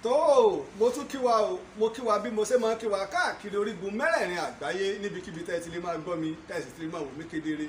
tó mo tún kí wa o mo kí wa bí mo ṣe máa ń kí wa káàkiri orígun mẹ́rẹ̀ẹ̀rin àgbáyé níbikíbi tẹ́ ẹ ti lè máa gbọ́ mi tẹ́ ẹ sì ti lè máa wò mí kedere.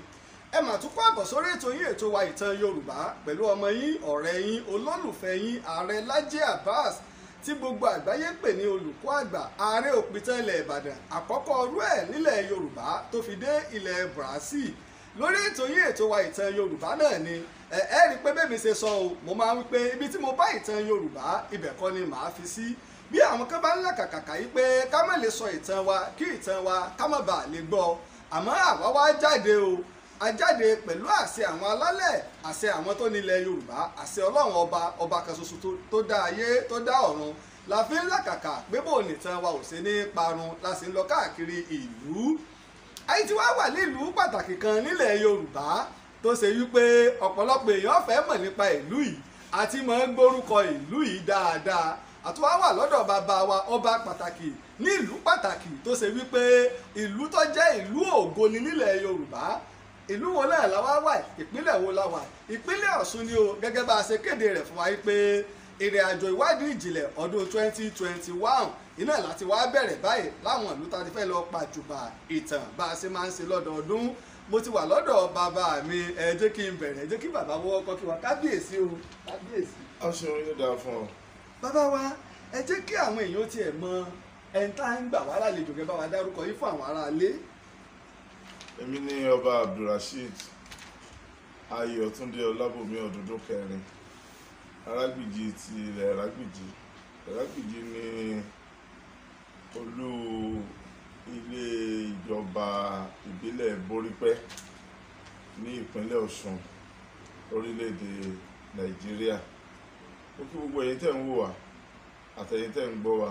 Ẹ mà tún kó àbọ̀ sórí ètò yín, ètò wa ìtàn Yorùbá pẹ̀lú ọmọ yín, ọ̀rẹ́ yín, olólùfẹ́ yín, Ààrẹ Laji Abbas tí gbogbo àgbáyé pè ní olùkọ́ àgbà, ààrẹ òpìtàn ilẹ̀ Ìbàdàn, àkọ́kọ́ ọrú ẹ̀ nílẹ̀ Yorùbá tó fi dé ilẹ̀ Brazil. Lórí ètò yín, ètò wa ìtàn Yorùbá náà ni ẹ rí i pé bẹ́ẹ̀ mi ṣe sọ o, mo máa ń wí pé ibi tí mo bá ìtàn Yorùbá ibẹ̀ kọ́ ni màá fi sí. Bí àwọn kan bá ń làkàkàkà yìí pé ká má lè sọ ìtàn wa kí ìtàn wa ká má bàa lè gbọ́, àmọ́ àwa wá jáde o, a jáde pẹ̀lú àṣẹ àwọn alálẹ̀, àṣẹ àwọn tó nílẹ̀ Yorùbá, àṣẹ Ọlọ́run ọba kan ṣoṣo tó dá ayé tó dá ọ̀run, la fi ń làkàkà pé bò nìtàn wa ò ṣe ní parun, la sì ń lọ káàkiri ìlú. Ayé tí wàá wà nílùú pàtàkì kan nílẹ̀ Yorùbá tó ṣe wípé ọ̀pọ̀lọpọ̀ èèyàn fẹ́ mọ̀ nípa ìlú yìí àti máa ń gbórúkọ ìlú yìí dáadáa. Àtúwá wà lọ́dọ̀ bàbá wa ọba pàtàkì ní ìlú pàtàkì tó ṣe wípé ìlú tó jẹ́ ìlú ògo ni nílẹ̀ Yorùbá. Ìlú wo náà la wá wà, ìpínlẹ̀ wo la wà? Ìpínlẹ̀ Ọ̀ṣun ni o, gẹ́gẹ́ bá a ṣe kéde rẹ̀ fún wa wípé ìrìn àjò ìwádìí ìjìnlẹ̀ ọdún 2021 iná láti wá bẹ̀rẹ̀ báyìí láwọn ìlú tá a ti fẹ́ lọ pàjùbà ìtàn bá a ṣe máa ń ṣe lọ́dọọdún. Mo ti wà lọ́dọ̀ bàbá mi, ẹ jẹ́ kí n bẹ̀rẹ̀, ẹ jẹ́ kí bàbá wọ́n kọ́ kí wa kábíyèsí o, kábíyèsí. Ọ̀ṣun yóò dáa fún ọ. Bàbá wa, ẹ jẹ́ kí àwọn èèyàn tiẹ̀ mọ ẹni tá ń gbà wá lálejò, kẹ́ bá wa dárúkọ yín fún àwọn aráalé. Èmi ni ọba Abdulrasheed Ayọ̀túndé Ọlábòmí Ọ̀dúndún kẹrin, Arágbìjí ti ilẹ̀ Arágbìjí. Arágbìjí ni olú ilé ìjọba ìbílẹ̀ Borípẹ́ ní ìpínlẹ̀ Ọ̀ṣun, orílẹ̀-èdè Nàìjíríà. Ó kí gbogbo ẹ̀yin tẹ́ ń wò wá àtẹ̀yin tẹ́ ń gbọ́ wá,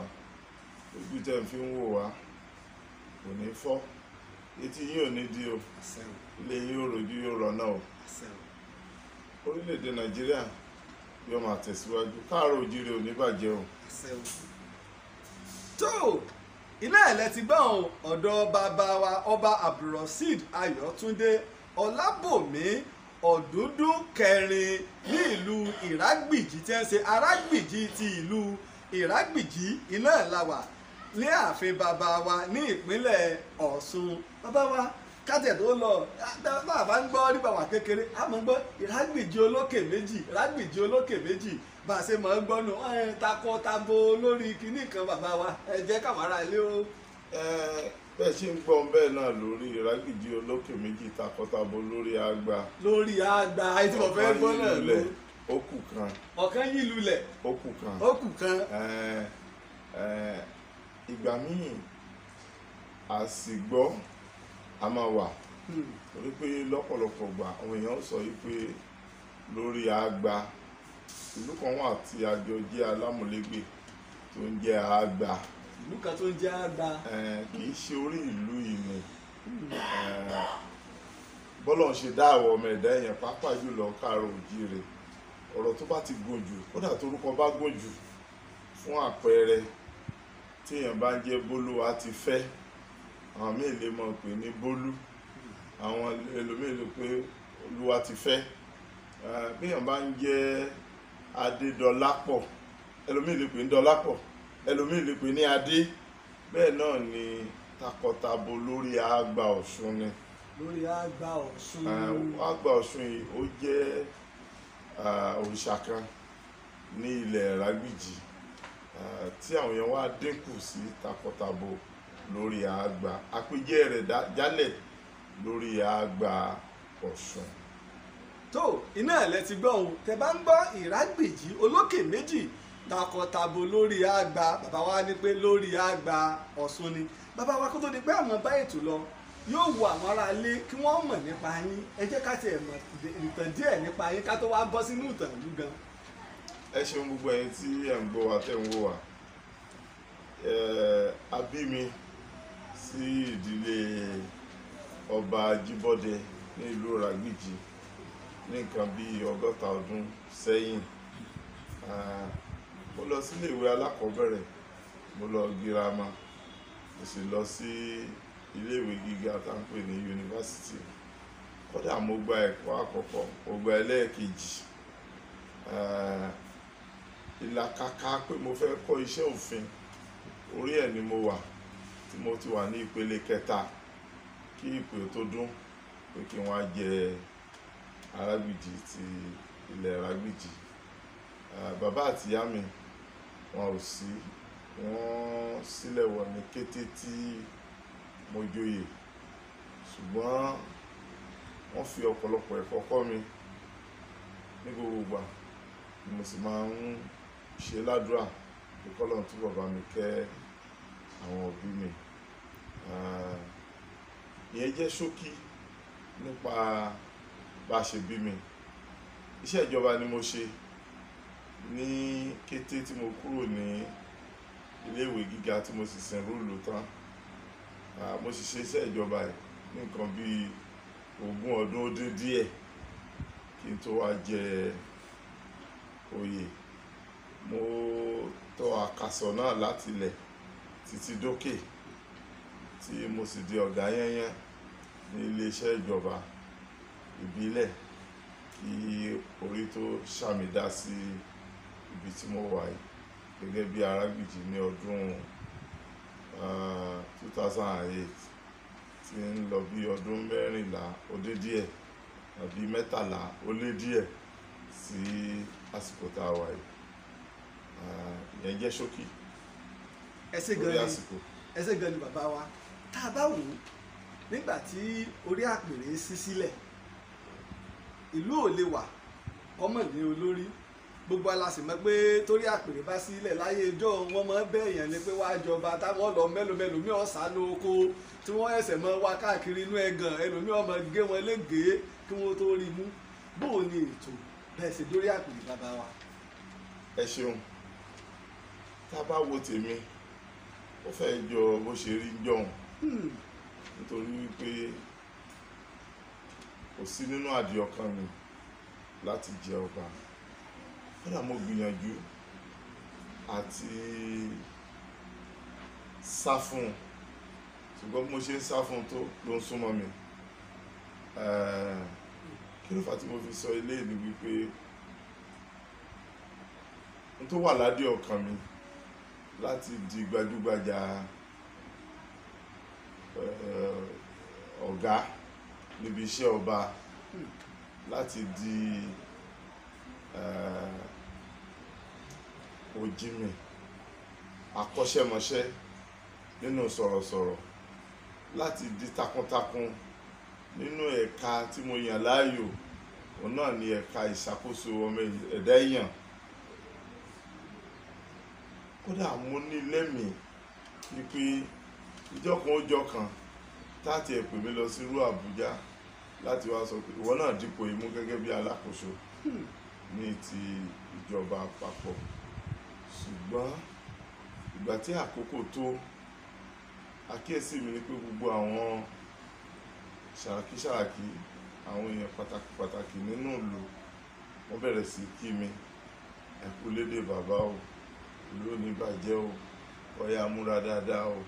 ojú tẹ́ ń fi ń wò wá kò ní fọ́, etí yín ò ní di o, ilé yín ò rojú yóò rọ̀nà o. Orílẹ̀-èdè Nàìjíríà yóò máa tẹ̀síwájú, káàárọ̀ oòjíire ò ní bàjẹ́ o. tó iná ẹ̀lẹ́ ti gbọ́n ọ̀dọ̀ bàbá wa ọba Abdulrasheed Ayọ̀túndé Ọlábòmí Ọ̀dúndún kẹrin ní ìlú Ìrágbìjí tí ń ṣe Arágbìjí ti ìlú Ìrágbìjí iná ìlàwà ní ààfin bàbá wa ní ìpínlẹ̀ Ọ̀ṣun. Bàbá wa kájẹ̀ tó lọ bàbá ń gbọ́ nípa wà kékeré, a máa ń gbọ́ Ìrágbìjí olókè méjì, Ìrágbìjí olókè méjì, bá a ṣe máa ń gbọ́ nù takọ-tabo lórí kinní kan. Bàbá wa ẹ jẹ́ káwọn ará ilé o. Bẹ́ẹ̀ ṣe ń gbọ́n bẹ́ẹ̀ náà lórí Ìrágbìjí olókè méjì takọ-tabo lórí àgbà. Lórí àgbà ayé tí mo fẹ́ gbọ́ náà ló. Ó kù kan. Ọ̀kan yìí lulẹ̀. Ó kù kan. Ó kù kan. Ìgbà míì àsìgbọ́ a máa wà torí pé lọ́pọ̀lọpọ̀ gbà àwọn èèyàn sọ wípé lórí àgbà ìlú kan wà tí àjọ jẹ́ alámúlégbè tó ń jẹ́ àgbà. Ìlú kan tó ń jẹ́ àgbà. Kì í ṣe orí ìlú yìí ni bọ́lọ̀ ń ṣe dá àwọn ọmọ ẹ̀dá èèyàn pàápàá jùlọ káàárọ̀ oòjíire, ọ̀rọ̀ tó bá ti gùn jù, kódà torúkọ bá gùn jù, fún àpẹẹrẹ tí èèyàn bá ń jẹ́ Bólúwa ti fẹ́, àwọn míì lè mọ̀ pé ní Bólú, àwọn ẹlòmíì lè pé Olúwa ti fẹ́. Bí èèyàn bá ń jẹ́ Adédọlápọ̀, ẹlòmíì lè pè ní Dọlápọ̀, ẹlòmíì lè pè ní Adé. Bẹ́ẹ̀ náà ni takọtabo lórí àgbà Ọ̀ṣun ni. Lórí àgbà Ọ̀ṣun. Àgbà Ọ̀ṣun yìí ó jẹ́ òrìṣà kan ní ilẹ̀ Ìrágbìjí tí àwọn èèyàn wá dínkù sí takọtabo lórí àgbà, àpèjẹ rẹ̀ jálẹ̀ lórí àgbà Ọ̀ṣun. tó iná ẹ̀lẹ́ ti gbọ́ ohun tẹ bá ń gbọ́ Ìrágbìjí olókè méjì takọtabo lórí àgbà, bàbá wa ní pé lórí àgbà Ọ̀ṣun ni. Bàbá wa kó tó di pé àwọn bá ètò lọ yóò wo àwọn ará ilé kí wọ́n mọ̀ nípa yín, ẹ jẹ́ ká tiẹ̀ mọ̀ ìtàn díẹ̀ nípa yín ká tó wá bọ́ sínú ìtàn ìlú gan. Ẹ ṣeun gbogbo ẹ̀yin tí ẹ̀ ń gbọ́ wa tẹ́ ń wò wá. A bí mi sí ìdílé ọba Ajíbọ́dẹ ní ìlú Ìrágbìjí ní nǹkan bíi 60 ọdún sẹ́yìn. Mo lọ sílé ìwé alákọ̀ọ́bẹ̀rẹ̀, mo lọ girama, mo sì lọ sí iléèwé gíga tá ń pè ní yunifásitì. Kódà mo gba ẹ̀kọ́ àkọ́kọ́, mo gba ẹlẹ́ẹ̀kejì. ìlàkàkà pé mo fẹ́ kọ́ iṣẹ́ òfin orí ẹ̀ ni mo wà tí mo ti wà ní ìpele kẹta kí ìpè tó dún pé kí wọ́n á jẹ Arágbìjí ti ilẹ̀ Arágbìjí. Bàbá àti ìyá mi wọn ò sí, wọ́n sílẹ̀ wọ̀ ní kété tí mo joyè, ṣùgbọ́n wọ́n fi ọ̀pọ̀lọpọ̀ ẹ̀kọ́ kọ́ mi ní gbogbo ìgbà ni mo sì máa ń ṣe ládùúrà pé k'Ọlọ́run túbọ̀ bá mi kẹ́ àwọn òbí mi. Ìyẹn jẹ́ ṣókí nípa bá ṣe bí mi. Iṣẹ́ ìjọba ni mo ṣe ní kété tí mo kúrò ní iléèwé gíga tí mo sì sin rúùlù tán. Mo sì ṣe iṣẹ́ ìjọba yìí ní nǹkan bíi 20 ọdún ó dín díẹ̀ kí n tó wá jẹ oyè. Mo tọ́ àkàsọ̀ náà láti ilẹ̀ títí dókè tí mo sì di ọ̀gá yẹ́nyẹ́n ní iléeṣẹ́ ìjọba ìbílẹ̀ kí orí tó ṣàmì dá sí ibi tí mo wà yìí gẹ́gẹ́ bí Arágbìjí ní ọdún 2008 tí ń lọ bí ọdún 14 ó dé díẹ̀ tàbí 13 ó lé díẹ̀ sí àsìkò tá a wà yìí. Ìyẹn jẹ́ ṣókí lórí àsìkò. Ẹ ṣé gan ni bàbá wa. Tá a bá wò ó nígbà tí orí àpèrè ṣí sílẹ̀, ìlú ò lè wà kọ́mọ̀ ní olórí. Gbogbo ala sì mọ̀ pé torí àpèrè bá sílẹ̀ láyé ijọ́ wọn mọ̀ bẹ́ẹ̀yàn ni pé wá jọba táwọn lọ mẹ́lòmí ọ̀sà lóko tí wọ́n ẹsẹ̀ mọ́ wá káàkiri inú ẹ̀gàn ẹlòmí ọmọ gé wọn légèé kí wọ́n tó rí mú. Bóò ni ètò bẹ́ẹ̀ ṣe dórí àpèrè bàbá wa? Ẹ ṣeun. Tá a bá wo tèmi ó fẹ́ jọ bó ṣe rí jọ̀hún nítorí wípé kò sí nínú àdìọ́kàn mi láti jẹ ọba. Kódà mo gbìyànjú àti sá fún un, ṣùgbọ́n bí mo ṣe ń sá fún un tó ló ń súnmọ́ mi. Kí ló fà tí mo fi sọ eléyìí ni wípé n tó wà ládìí ọkàn mi láti di gbajúgbajà ọ̀gá níbi iṣẹ́ ọba, láti di òjìmì akọ́ṣẹ́mọṣẹ́ nínú sọ̀rọ̀sọ̀rọ̀, láti di takuntakun nínú ẹ̀ka tí mo yàn láàyò, òun náà ni ẹ̀ka ìṣàkóso ọmọ ẹ̀dá èèyàn. Kódà mo ní lẹ́mìí wípé ìjọkan ó jọkan táti ẹ̀ pè mí lọ sí irú Àbújá láti wá sọ pé ìwọ náà dípò imú gẹ́gẹ́ bí alákòóso ní ti ìjọba àpapọ̀. Ṣùgbọ́n ìgbà tí àkókò tó, àkíyèsí mi ni pé gbogbo àwọn ṣàràkí àwọn èèyàn pàtàkì nínú ìlú wọ́n bẹ̀rẹ̀ sí kí mi, ẹ kú lédè bàbá o, ìlú ò ní bàjẹ́ o, ọ̀yá múra dáadáa o,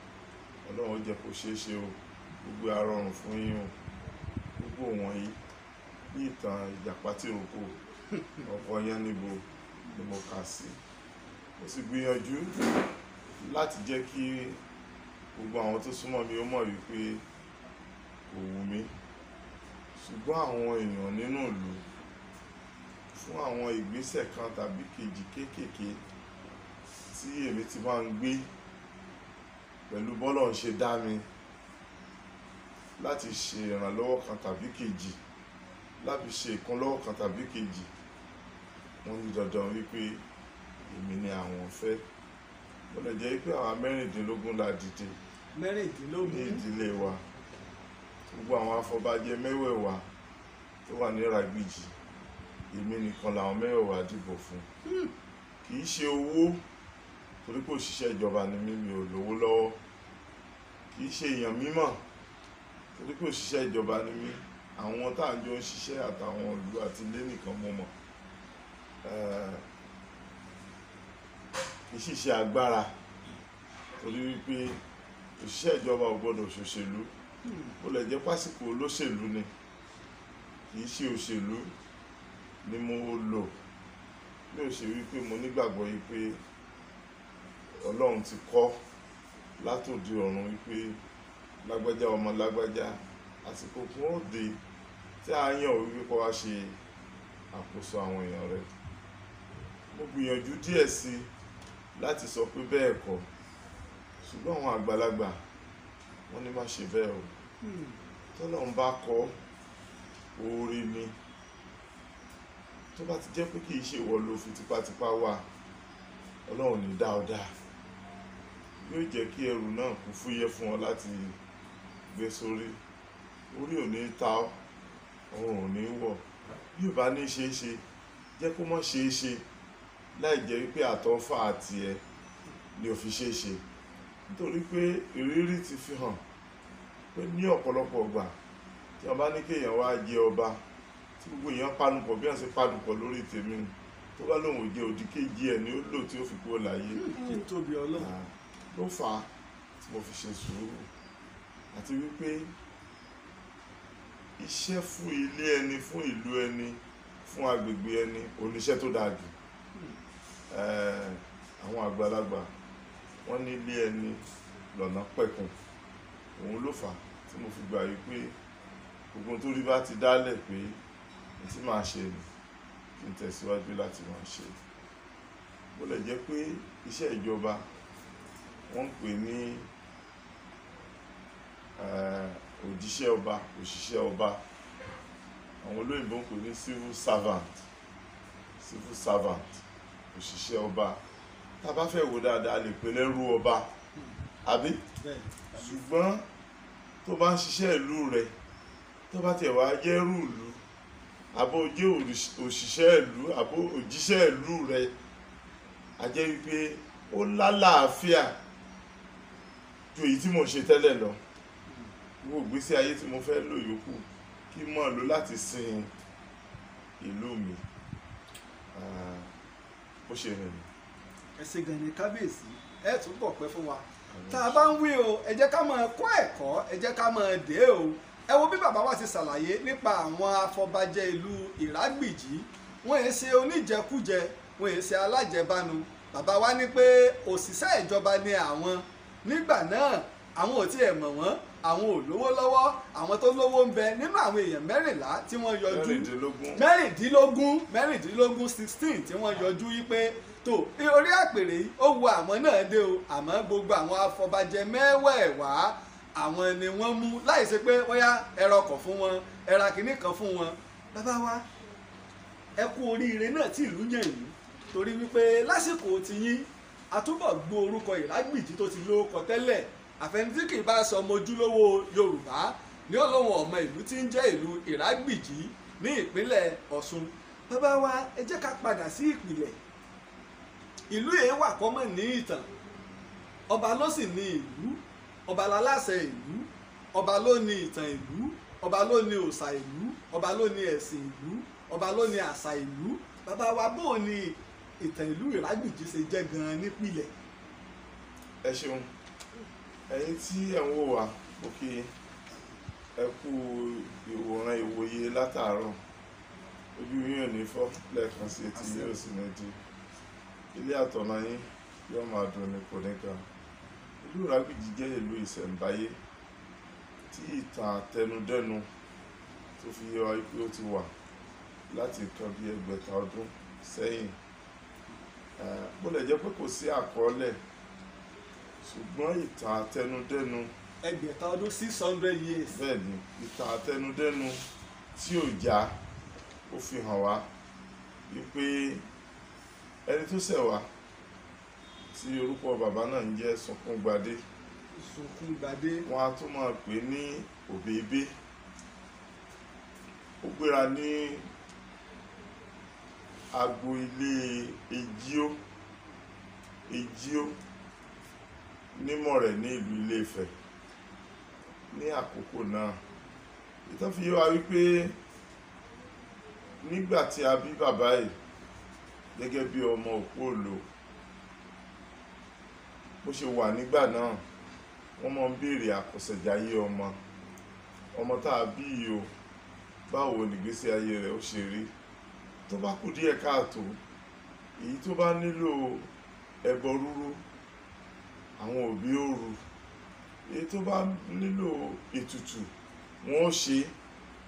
Ọlọ́run jẹ́ kó ṣeé ṣe o, gbogbo arọrùn fún yín o. Gbogbo wọ̀nyí bí ìtàn Ìjàpá tìrókò ọkọ yẹn níbo ni mo kà sí. Mo sì gbìyànjú láti jẹ́ kí gbogbo àwọn tó súnmọ́ mi ó mọ̀ wípé kò wù mí, ṣùgbọ́n àwọn èèyàn nínú ìlú fún àwọn ìgbésẹ̀ kan tàbí kejì kéékèèké tí èmi ti máa ń gbé pẹ̀lú bọ́lọ́run ṣe dá mi láti ṣe ìrànlọ́wọ́ kan tàbí kejì, láti ṣe ìkúnlọ́wọ́ kan tàbí kejì, wọ́n ní dandan wípé èmi ni àwọn fẹ́. Mo lè jẹ́ wípé àwọn 16 la dìde ní ìdílé wa. Gbogbo àwọn afọbajẹ mẹ́wẹ̀ẹ̀wá tó wà ní Arágbìjí, èmi nìkan làwọn mẹ́wẹ̀ẹ̀wá dìbò fún. Kì í ṣe owó, torí pé òṣìṣẹ́ ìjọba ni mí, mi ò lówó lọ́wọ́. Kì í ṣe èèyàn mímọ̀, torí pé òṣìṣẹ́ ìjọba ni mí. Àwọn tá à ń jọ ń ṣiṣẹ́ àtàwọn ìlú àti ilé nìkan mo mọ̀. Kì í sì ṣe agbára, torí wípé òṣìṣẹ́ ìjọba ò gbọdọ̀ ṣòṣèlú. Ó lè jẹ́ pásìkò olóṣèlú ni, kì í ṣe òṣèlú ni mo lò bí ó ṣe wípé mo nígbàgbọ́ yìí pé Ọlọ́run ti kọ́ látòdì ọ̀run wípé lágbájá ọmọ lágbájá àsìkò kún ó dé tí a yàn wípé kó wá ṣe àkóso àwọn èèyàn rẹ̀. Mo gbìyànjú díẹ̀ sí láti sọ pé bẹ́ẹ̀ kọ́, ṣùgbọ́n àwọn àgbàlagbà wọ́n ní má ṣe bẹ́ẹ̀ o. Tọ́lọ́run bá kọ́ oore ni, tó bá ti jẹ́ pé kì í ṣe ìwọ ló fi tipátipá wà, Ọlọ́run ní dá ọ dá, yóò jẹ́ kí ẹrù náà kú fúyẹ́ fún ọ láti gbé sórí. Orí ò ní ta ọ́, ọrùn ò ní wọ̀. Bí ò bá ní ṣeé ṣe, jẹ́ kó mọ́ ṣeé ṣe láì jẹ́ wípé àtọ́fà àti ẹ ni ò fi ṣeé ṣe. Nítorí pé ìrírí ti fi hàn pé ní ọ̀pọ̀lọpọ̀ ìgbà tí wọ́n bá ní kéèyàn wá jẹ ọba, tí gbogbo èèyàn panupọ̀ bí wọ́n ṣe panupọ̀ lórí tèmi, tó bá lóun ò jẹ òdì kejì ẹ̀ ni ó lò tí ó fi kúrò láyé. kí n tóbi Ọlọ́run. Ló fà á tí mo fi ṣe sùúrù, àti wípé iṣẹ́ fún ilé ẹni, fún ìlú ẹni, fún agbègbè ẹni oníṣẹ́ tó dáa jù. Àwọn àgbàlagbà wọ́n ní ilé ẹni lọ́nà pẹ̀kun. Òun ló fà á tí mo fi gbà wípé gbogbo tó rí bá ti dálẹ̀ pé tí màá ṣe ni kí n tẹ̀síwájú láti máa ṣe. Bó lè jẹ́ pé iṣẹ́ ìjọba wọ́n ń pè ní òjíṣẹ́ ọba, òṣìṣẹ́ ọba. Àwọn olóyìnbó ń pè ní civil servant, òṣìṣẹ́ ọba. Tá bá fẹ́ wò dáadáa lè pè lẹ́rú ọba, àbí? Ṣùgbọ́n tó bá ń ṣiṣẹ́ ìlú rẹ̀, tó bá tiẹ̀ wá jẹ́ ẹrú ìlú, àbó jẹ́ òṣìṣẹ́ ìlú, àbó òjíṣẹ́ ìlú rẹ̀, a jẹ́ wípé ó lálàáfíà ju èyí tí mo ṣe tẹ́lẹ̀ lọ. Gbogbo ìgbésí ayé tí mo fẹ́ lò yòókù kí n mọ̀ lò láti sin ìlú mi. Bó ṣe rìn ní. Ẹ ṣé gan ni kábíyèsí, ẹ túbọ̀ pẹ́ fún wa. Tá a bá ń wí o, ẹ jẹ́ ká máa kọ́ ẹ̀kọ́, ẹ jẹ́ ká máa dé o. Ẹ wo bí bàbá wa ti ṣàlàyé nípa àwọn afọbajẹ ìlú Ìrágbìjí. Wọ́n yẹn ṣe oníjẹkújẹ, wọ́n yẹn ṣe alájẹbánu. Bàbá wa ní pé òṣìṣẹ́ ìjọba ni àwọn. Nígbà náà àwọn ò tiẹ̀ mọ̀ wọ́n, àwọn ò lówó lọ́wọ́. Àwọn tó lówó ń bẹ nínú àwọn èèyàn 14 tí wọ́n yọjú, 16 tí wọ́n yọjú wípé tó orí àpèrè yìí ó wo àwọn náà dé o, àmọ́ gbogbo àwọn afọbajẹ mẹ́wẹ̀ẹ̀wá àwọn ni wọ́n mú, láì ṣe pé bóyá ẹ̀rọ ọkọ̀ fún wọn, ẹ̀rọ kìíní kan fún wọn. Bàbá wa ẹ kú oríire náà tí ìlú yàn yìí, torí wípé lásìkò tiyín àtúbọ̀ gbọ́ orúkọ Ìrágbìjí tó ti lórúkọ tẹ́lẹ̀. Àfẹnití kì í bá sọ ọmọ ojúlówó Yorùbá ní Ọlọ́run ọmọ ìlú tí ń jẹ́ ìlú Ìrágbìjí ní ìpínlẹ̀ Ọ̀ṣun. Bàbá wa ẹ jẹ́ ká padà sí ìpìlẹ̀. Ìlú yìí wà kọ́mọ̀ ní ìtàn, ọba ló sì ní ìlú, ọba láláṣẹ ìlú, ọba ló ní ìtàn ìlú, ọba ló ní òòṣà ìlú, ọba ló ní ẹ̀sìn ìlú, ọba ló ní àṣà ìlú. Bàbá wa bó ni ìtàn ìlú Ìrágbìjí ṣe jẹ́ gan-an nípìlẹ̀? Ẹ ṣeun, ẹ̀yin tí ẹ̀ ń wò wá, mo kí ẹ kú ìwòran ìwòye látàárọ̀. Ojú yín ò ní fọ́ lẹ́ẹ̀kan sí, etí yín ò sì ní di. Ilé àtọ̀nà yín yóò máa dùn ní kò ní kan. Ìlú Ìrágbìjí jẹ́ ìlú ìṣẹ̀ǹbáyé tí ìtàn àtẹnudẹ́nu tó fi yé wa pé ó ti wà láti nǹkan bí 600 ọdún sẹ́yìn. Bó lè jẹ́ pé kò sí àkọọ́lẹ̀, ṣùgbọ́n ìtàn àtẹnudẹ́nu 600 ọdún 600 years. Bẹ́ẹ̀ni, ìtàn àtẹnudẹ́nu tí ò já ó fi hàn wá wípé ẹni tó ṣẹ̀ wá tí orúkọ bàbá náà ń jẹ́ Sọ̀kúngbadé. Wọ́n á tún máa pè ní Òbèbé. Ó gbéra ní agbo ilé Ejíó nímọ̀rẹ̀ ní ìlú Ilé-Ifẹ̀ ní àkókò náà. Ìtàn fi yé wa wípé nígbà tí a bí bàbá yìí gẹ́gẹ́ bí ọmọ Òpó-Òlo, bó ṣe wà nígbà náà wọ́n máa ń béèrè àkọsẹ̀jáyé ọmọ tá a bí yìí o, báwo nígbésí ayé rẹ̀ ó ṣe rí. Tó bá kù díẹ̀ káàtó èyí tó bá nílò ẹbọ rúrú àwọn òbí ó rú, èyí tó bá nílò ètùtù wọn ó ṣe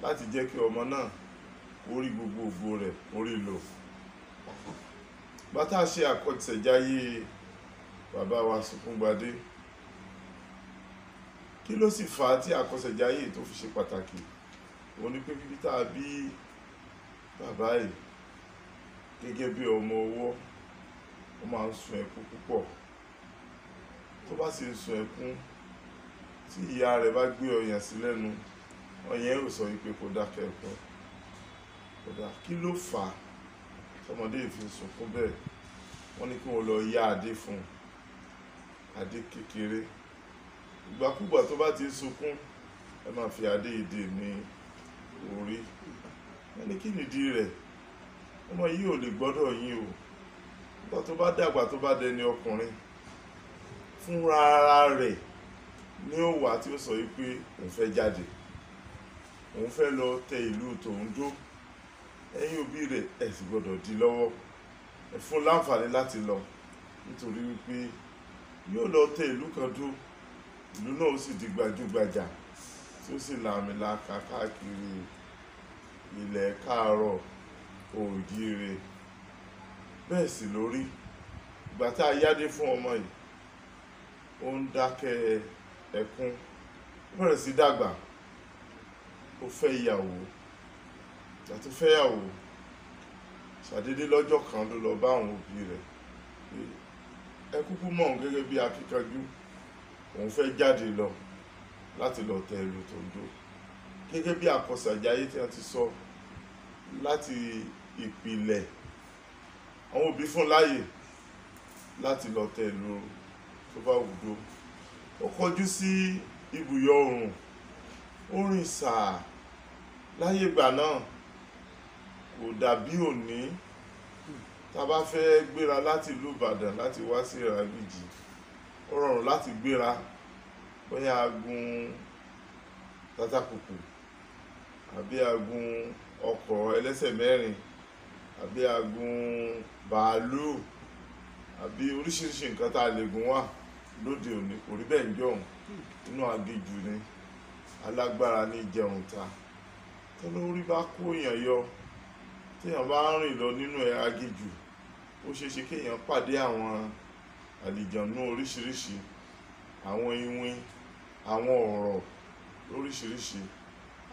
láti jẹ́ kí ọmọ náà orí gbogbo ògo rẹ̀ orí lò. Bàtà ṣe àkọsẹ̀jáyé bàbá wa Sókúngbadé, kí ló sì fà á tí àkọsẹ̀jáyé tó fi ṣe pàtàkì? Òun ni pé bíbí tá a bí bàbá yìí gẹ́gẹ́ bí ọmọ ọwọ́ ó máa ń sun ẹkún púpọ̀. Tó bá sì ń sun ẹkún, tí ìyá rẹ̀ bá gbé ọyàn sí lẹ́nu, ọyàn ò sọ wípé kó dákẹ́ ẹkún. Kódà kí ló fà á tọmọdé yìí fi ń sunkún bẹ́ẹ̀? Wọ́n ní kí wọ́n lọ yá adé fún un, adé kékeré. Ìgbàkúgbà tó bá ti ń sunkún, ẹ máa fi adé ìdè ní orí. Wọ́n ní kí nìdí rẹ̀? Ọmọ yìí ò lè gbọ́dọ̀ yín o. Nígbà tó bá dàgbà tó bá dẹni ọkùnrin, fúnra ara rẹ̀ ní ó wà tí ó sọ wípé òun fẹ́ jáde, òun fẹ́ lọ tẹ ìlú Tòǹdó. Ẹ̀yin òbí rẹ̀ ẹ sì gbọ́dọ̀ dí lọ́wọ́, ẹ fún láǹfààní láti lọ, nítorí wípé yóò lọ tẹ ìlú kan dó, ìlú náà ó sì di gbajúgbajà tí ó sì làmìlaka káàkiri ilẹ̀ káàárọ̀ oòjíire. Bẹ́ẹ̀ sì lórí. Ìgbà tá a yádé fún ọmọ yìí, ó ń dákẹ́ ẹkún, ó bẹ̀rẹ̀ sí dàgbà, ó fẹ́ ìyàwó. Ìgbà tó fẹ́ ìyàwó, ṣàdédé lọ́jọ́ kan ló lọ bá àwọn òbí rẹ̀ pé ẹ kúkú mọ̀ òun gẹ́gẹ́ bí akíkanjú, òun fẹ́ jáde lọ láti lọ tẹ ìlú Tòǹdó. Gẹ́gẹ́ bí àkọsẹ̀jáyé tí wọ́n ti sọ láti ìpìlẹ̀, àwọn òbí fún láàyè láti lọ tẹ ìlú tó bá wùdó. Ó kọjú sí ibùyọ oòrùn, ó rìn sàá. Láyé ìgbà náà kò dàbí òní. Tá bá fẹ́ gbéra láti ìlú Ìbàdàn láti wá sí Ìràgbìjì, ó rọrùn láti gbéra, bóyá a gun tátàkùkù àbí a gun ọkọ̀ ẹlẹ́sẹ̀ mẹ́rin àbí a gun bàálù àbí oríṣiríṣi nǹkan tá a lè gùn wà. Lóde òní kò rí bẹ́ẹ̀ ń jọ̀hún. Inú aginjù ni, alágbára ní jẹun ta. Tọ́lórí bá kó èèyàn yọ, téèyàn bá rìn lọ nínú aginjù, ó ṣeéṣe kéèyàn pàdé àwọn àlìjànú oríṣiríṣi, àwọn iwin, àwọn ọ̀rọ̀ lóríṣiríṣi,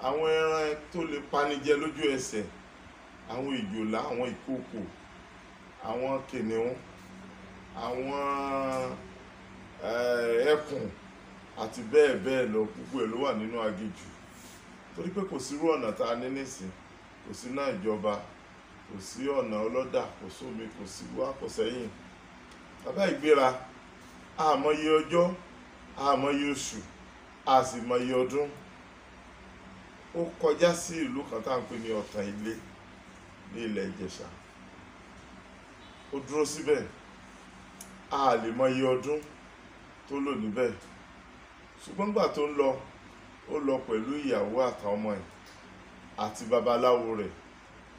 àwọn ẹran tó lè panijẹ lójú ẹsẹ̀, àwọn ìjòlá, àwọn ìkookò, àwọn kìnìún, àwọn ẹkùn àti bẹ́ẹ̀ bẹ́ẹ̀ lọ. Gbogbo ẹ̀ ló wà nínú aginjù, torí pé kò sírú ọ̀nà tá a ní nísìn, kò sí náà ìjọba, kò sí ọ̀nà ọlọ́dà, kò sómi, kò sí wá, kò sẹ́yìn. Bàbá ìgbéra, àmọye ọjọ́, àmọye oṣù, a sì mọye ọdún. Ó kọjá sí ìlú kan tá à ń pè ní Ọ̀tàn Ilé ní ilẹ̀ Ìjẹ̀ṣà. Ó dúró síbẹ̀, a lè mọye ọdún tó lò níbẹ̀. Ṣùgbọ́n gbà tó ń lọ, ó lọ pẹ̀lú ìyàwó àtàwọn ọmọ ẹ̀ àti babaláwo rẹ̀.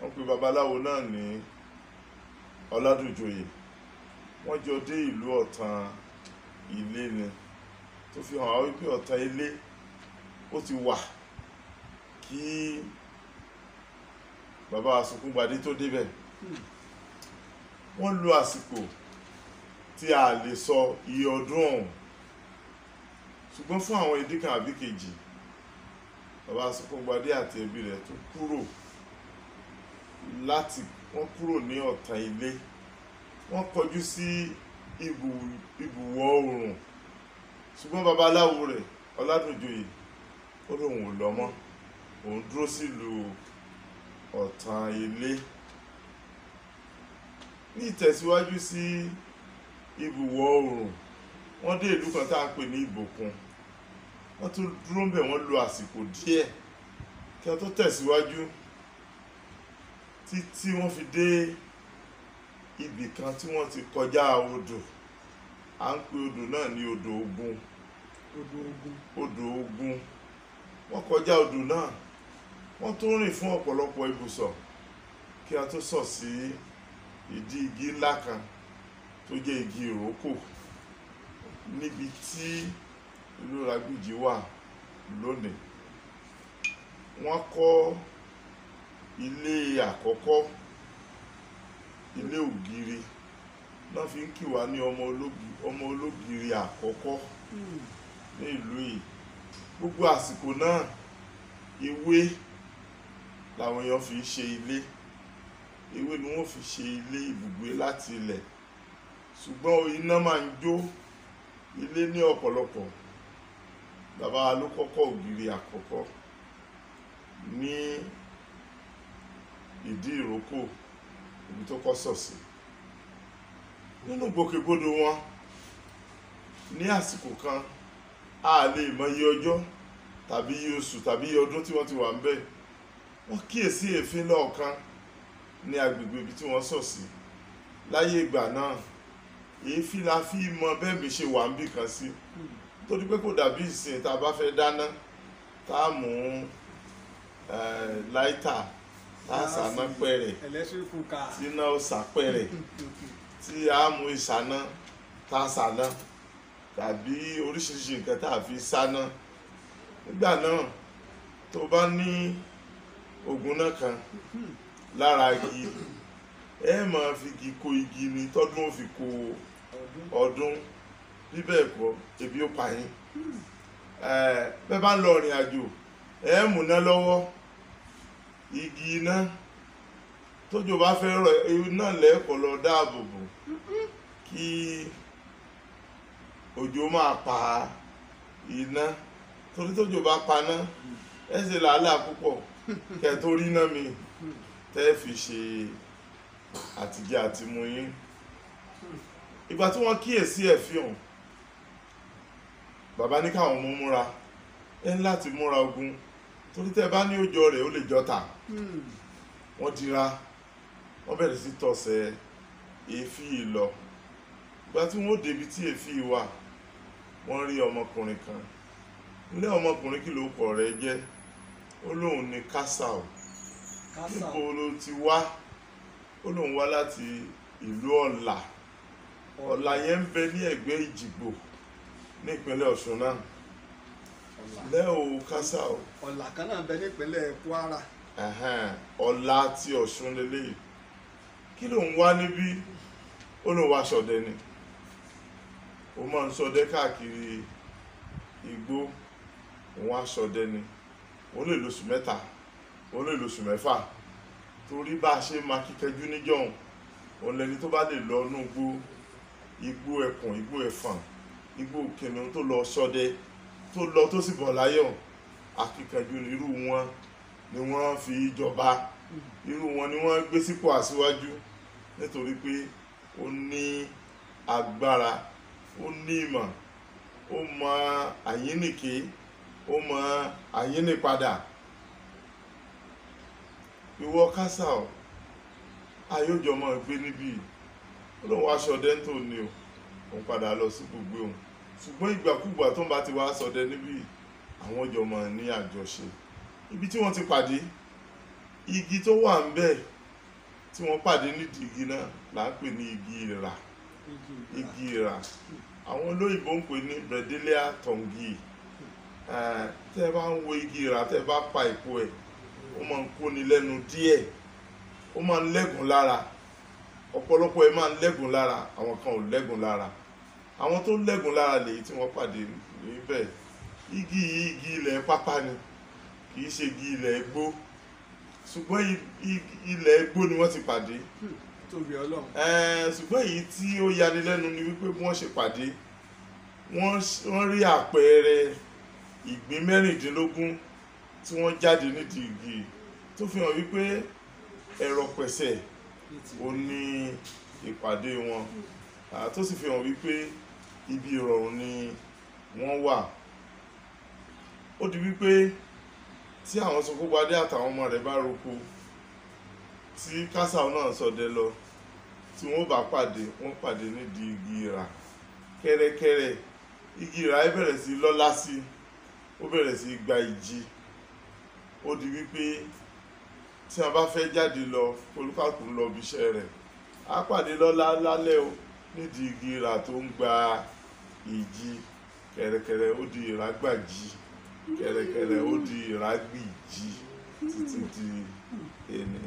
Wọ́n pe babaláwo náà ní Ọládùnjoyè. Wọ́n jọ dé ìlú Ọ̀tàn Ilé ni, tó fi hàn wípé Ọ̀tàn Ilé ó ti wà kí bàbá Sókúngbadé tó débẹ̀. Wọ́n lo àsìkò tí a lè sọ iye ọdún ọ̀hún, ṣùgbọ́n fún àwọn ìdí kan àbí kejì, bàbá Sókúngbadé àti ẹbí rẹ̀ tó kúrò wọ́n kúrò ní Ọ̀tàn Ilé, wọ́n kọjú sí ibùwọ̀ oòrùn. Ṣùgbọ́n babaláwo rẹ̀ Ọládùnjoyè ó lóun ò lọ mọ́, òun dúró sílùú Ọ̀tàn Ilé. Ní ìtẹ̀síwájú sí ibùwọ̀ oòrùn, wọ́n dé ìlú kan tá à ń pè ní Ìbòkun. Wọ́n tún dúró ń bẹ̀, wọ́n lo àsìkò díẹ̀ kí wọ́n tó tẹ̀síwájú títí wọ́n fi dé ibì kan tí wọ́n ti kọjá odò. À ń pè odò náà ní odò Ògún. Odò Ògún. Wọ́n kọjá odò náà, wọ́n tún rìn fún ọ̀pọ̀lọpọ̀ ibùsọ̀ kí a tó sọ̀ sí ìdí igi ńlá kan tó jẹ́ igi ìrókò níbi tí ìlú Ìràgbìjí wà lónìí. Wọ́n kọ́ ilé àkọ́kọ́, ilé ògiri náà fi ń kì wá ní ọmọ ológiri àkọ́kọ́ ní ìlú yìí. Gbogbo àsìkò náà ewé làwọn èèyàn fi ṣe ilé, ewé ni wọ́n fi ṣe ilé ibùgbé láti ilẹ̀, ṣùgbọ́n iná máa ń jó ilé ní ọ̀pọ̀lọpọ̀. Bàbá wa ló kọ́kọ́ ògiri àkọ́kọ́ ní ìdí ìrókò ibi tó kọ́ sọ̀ sí. Nínú gbòkègbodò wọn ní àsìkò kan a lè mọ iye ọjọ́ tàbí iye oṣù tàbí iye ọdún tí wọ́n ti wà ń bẹ̀. Wọ́n kíyèsí èéfín lọ́ọ̀kan ní agbègbè ibi tí wọ́n sọ̀ sí. Láyé ìgbà náà èéfín la fi mọ bẹ́ẹ̀ mi ṣe wà ń bì kan sí, torí pé kò dàbí ìsìn tá a bá fẹ́ dáná tá a mú láìtà tá a sàná pẹ̀rẹ̀ tí iná ó sà pẹ̀rẹ̀ tí a mú ìsáná tá a sàná tàbí oríṣiríṣi nǹkan tá a fi sáná. Nígbà náà tó bá ní ògùn náà kan lára igi, ẹ máa fi igi kó igi ni tọ́dún ó fi kó ọdún, bí bẹ́ẹ̀ kọ́ ebi ó pa yín. Bẹ́ẹ̀ bá ń lọ ìrìn àjò ẹ múná lọ́wọ́, igi iná tójò bá fẹ́ rọ̀ iná lẹ́ẹ̀kọ́ lọ dáàbò bò kí òjò máa pa iná, torí tójò bá paná ẹ ṣe làálàá púpọ̀ kẹ́ tó rí iná mi tẹ́ fi ṣe àtijẹ àti mu yín. Ìgbà tí wọ́n kíyèsí ẹ̀fín, bàbá ní káwọn ọmọ múra, ẹ ní láti múra ogun, torí tẹ́ bá ní òjò rẹ̀ ó lè jọta. Wọ́n dira, wọ́n bẹ̀rẹ̀ sí tọ̀sẹ̀ èéfín yìí lọ. Ìgbà tí wọ́n débi tí èéfín yìí wà, wọ́n rí ọmọkùnrin kan. Ilé ọmọkùnrin kí lórúkọ rẹ̀ jẹ́? Ó lóun ní Kásàù. Níbo ló ti wá? Ó lóun wá láti ìlú Ọ̀là. Ọ̀là yẹn ń bẹ ní ẹ̀gbẹ́ Ìjìgbò ní ìpínlẹ̀ Ọ̀ṣun náà. Lẹ́ò Kásàù. Ọ̀là kan náà bẹ ní ìpínlẹ̀ Kwara. Ọ̀là ti Ọ̀ṣun lélẹ́yìí. Kí ló ń wá níbí? Ó lóun wá ṣọdẹ ni. Ó máa ń ṣọdẹ káàkiri igbó. Òun wá ṣọdẹ ni. Ó lè lóṣù 3, ó lè lóṣù 6, torí bá a ṣe máa kíkẹjú níjọ́un. Òun lẹni tó bá lè lọ inú igbó ẹkùn, igbó ẹfọ̀n, igbó kìnìún tó lọ ṣọdẹ tó lọ tó sì bọ̀ láyọ̀. Akíkanjú ni irú wọn ni wọ́n fi jọba, irú wọn ni wọ́n gbé sípò aṣíwájú, nítorí pé ó ní agbára, ó ní ìmọ̀, ó mọ àyínnìké, ó mọ àyínnípadà. Ìwọ Kásàù, ayójọ máa gbé níbí. Ó lóun wá ṣọdẹ tó ní o, òun padà lọ sí gbogbo òun, ṣùgbọ́n ìgbàkúgbà tó ń bá ti wá ṣọdẹ níbí, àwọn jọ máa ní àjọṣe. Ibi tí wọ́n ti pàdé, igi tó wà ń bẹ̀ tí wọ́n pàdé nídìí igi náà là ń pè ní igi ìrà. Igi ìrà àwọn olóyìnbó ń pè ní Bredelia tongi. Tẹ́ bá ń wo igi ìrà, tẹ́ bá pa èpo ẹ̀, ó máa ń kóni lẹ́nu díẹ̀, ó máa ń lẹ́gùn lára. Ọ̀pọ̀lọpọ̀ ẹ̀ máa ń lẹ́gùn lára, àwọn kan ò lẹ́gùn lára. Àwọn tó lẹ́gùn lára lèyí tí wọ́n pàdé níbẹ̀. Igi yìí igi ilẹ̀ pápá ni, kì í ṣe igi ilẹ̀ igbó, ṣùgbọ́n ilẹ̀ igbó ni wọ́n ti pàdé. Tóbi Ọlọ́run. Ṣùgbọ́n èyí tí ó yani lẹ́nu ni wípé bí wọ́n ṣe pàdé, wọ́n rí àpẹẹrẹ ìgbín 16 tí wọ́n jáde nídìí igi, tó fi hàn wípé ẹ̀rọ pẹ̀sẹ̀ ó ní ìpàdé wọn, tó sì fi hàn wípé ibi ìrọ̀rùn ni wọ́n wà. Ó di wípé tí àwọn Sokógbadé àtàwọn ọmọ rẹ̀ bá roko, tí Kásàù náà ṣọdẹ lọ, tí wọ́n bá pàdé, wọ́n pàdé nídìí igi ìrà. Kẹ́rẹ́kẹ́rẹ́ igi ìrà ẹ bẹ̀rẹ̀ sí lọ́lá sí, ó bẹ̀rẹ̀ sí gba ìjì. Ó di wípé tí a bá fẹ́ jáde lọ, olúkàkù lọ bí iṣẹ́ rẹ̀, á pàdé lọ́la lálẹ́ o nídìí igi ìrà tó ń gba ìjì kẹ̀rẹ̀kẹ̀rẹ̀ ó di ìrágbàjì kẹ̀rẹ̀kẹ̀rẹ̀ ó di ìrágbìjì títí di ẹni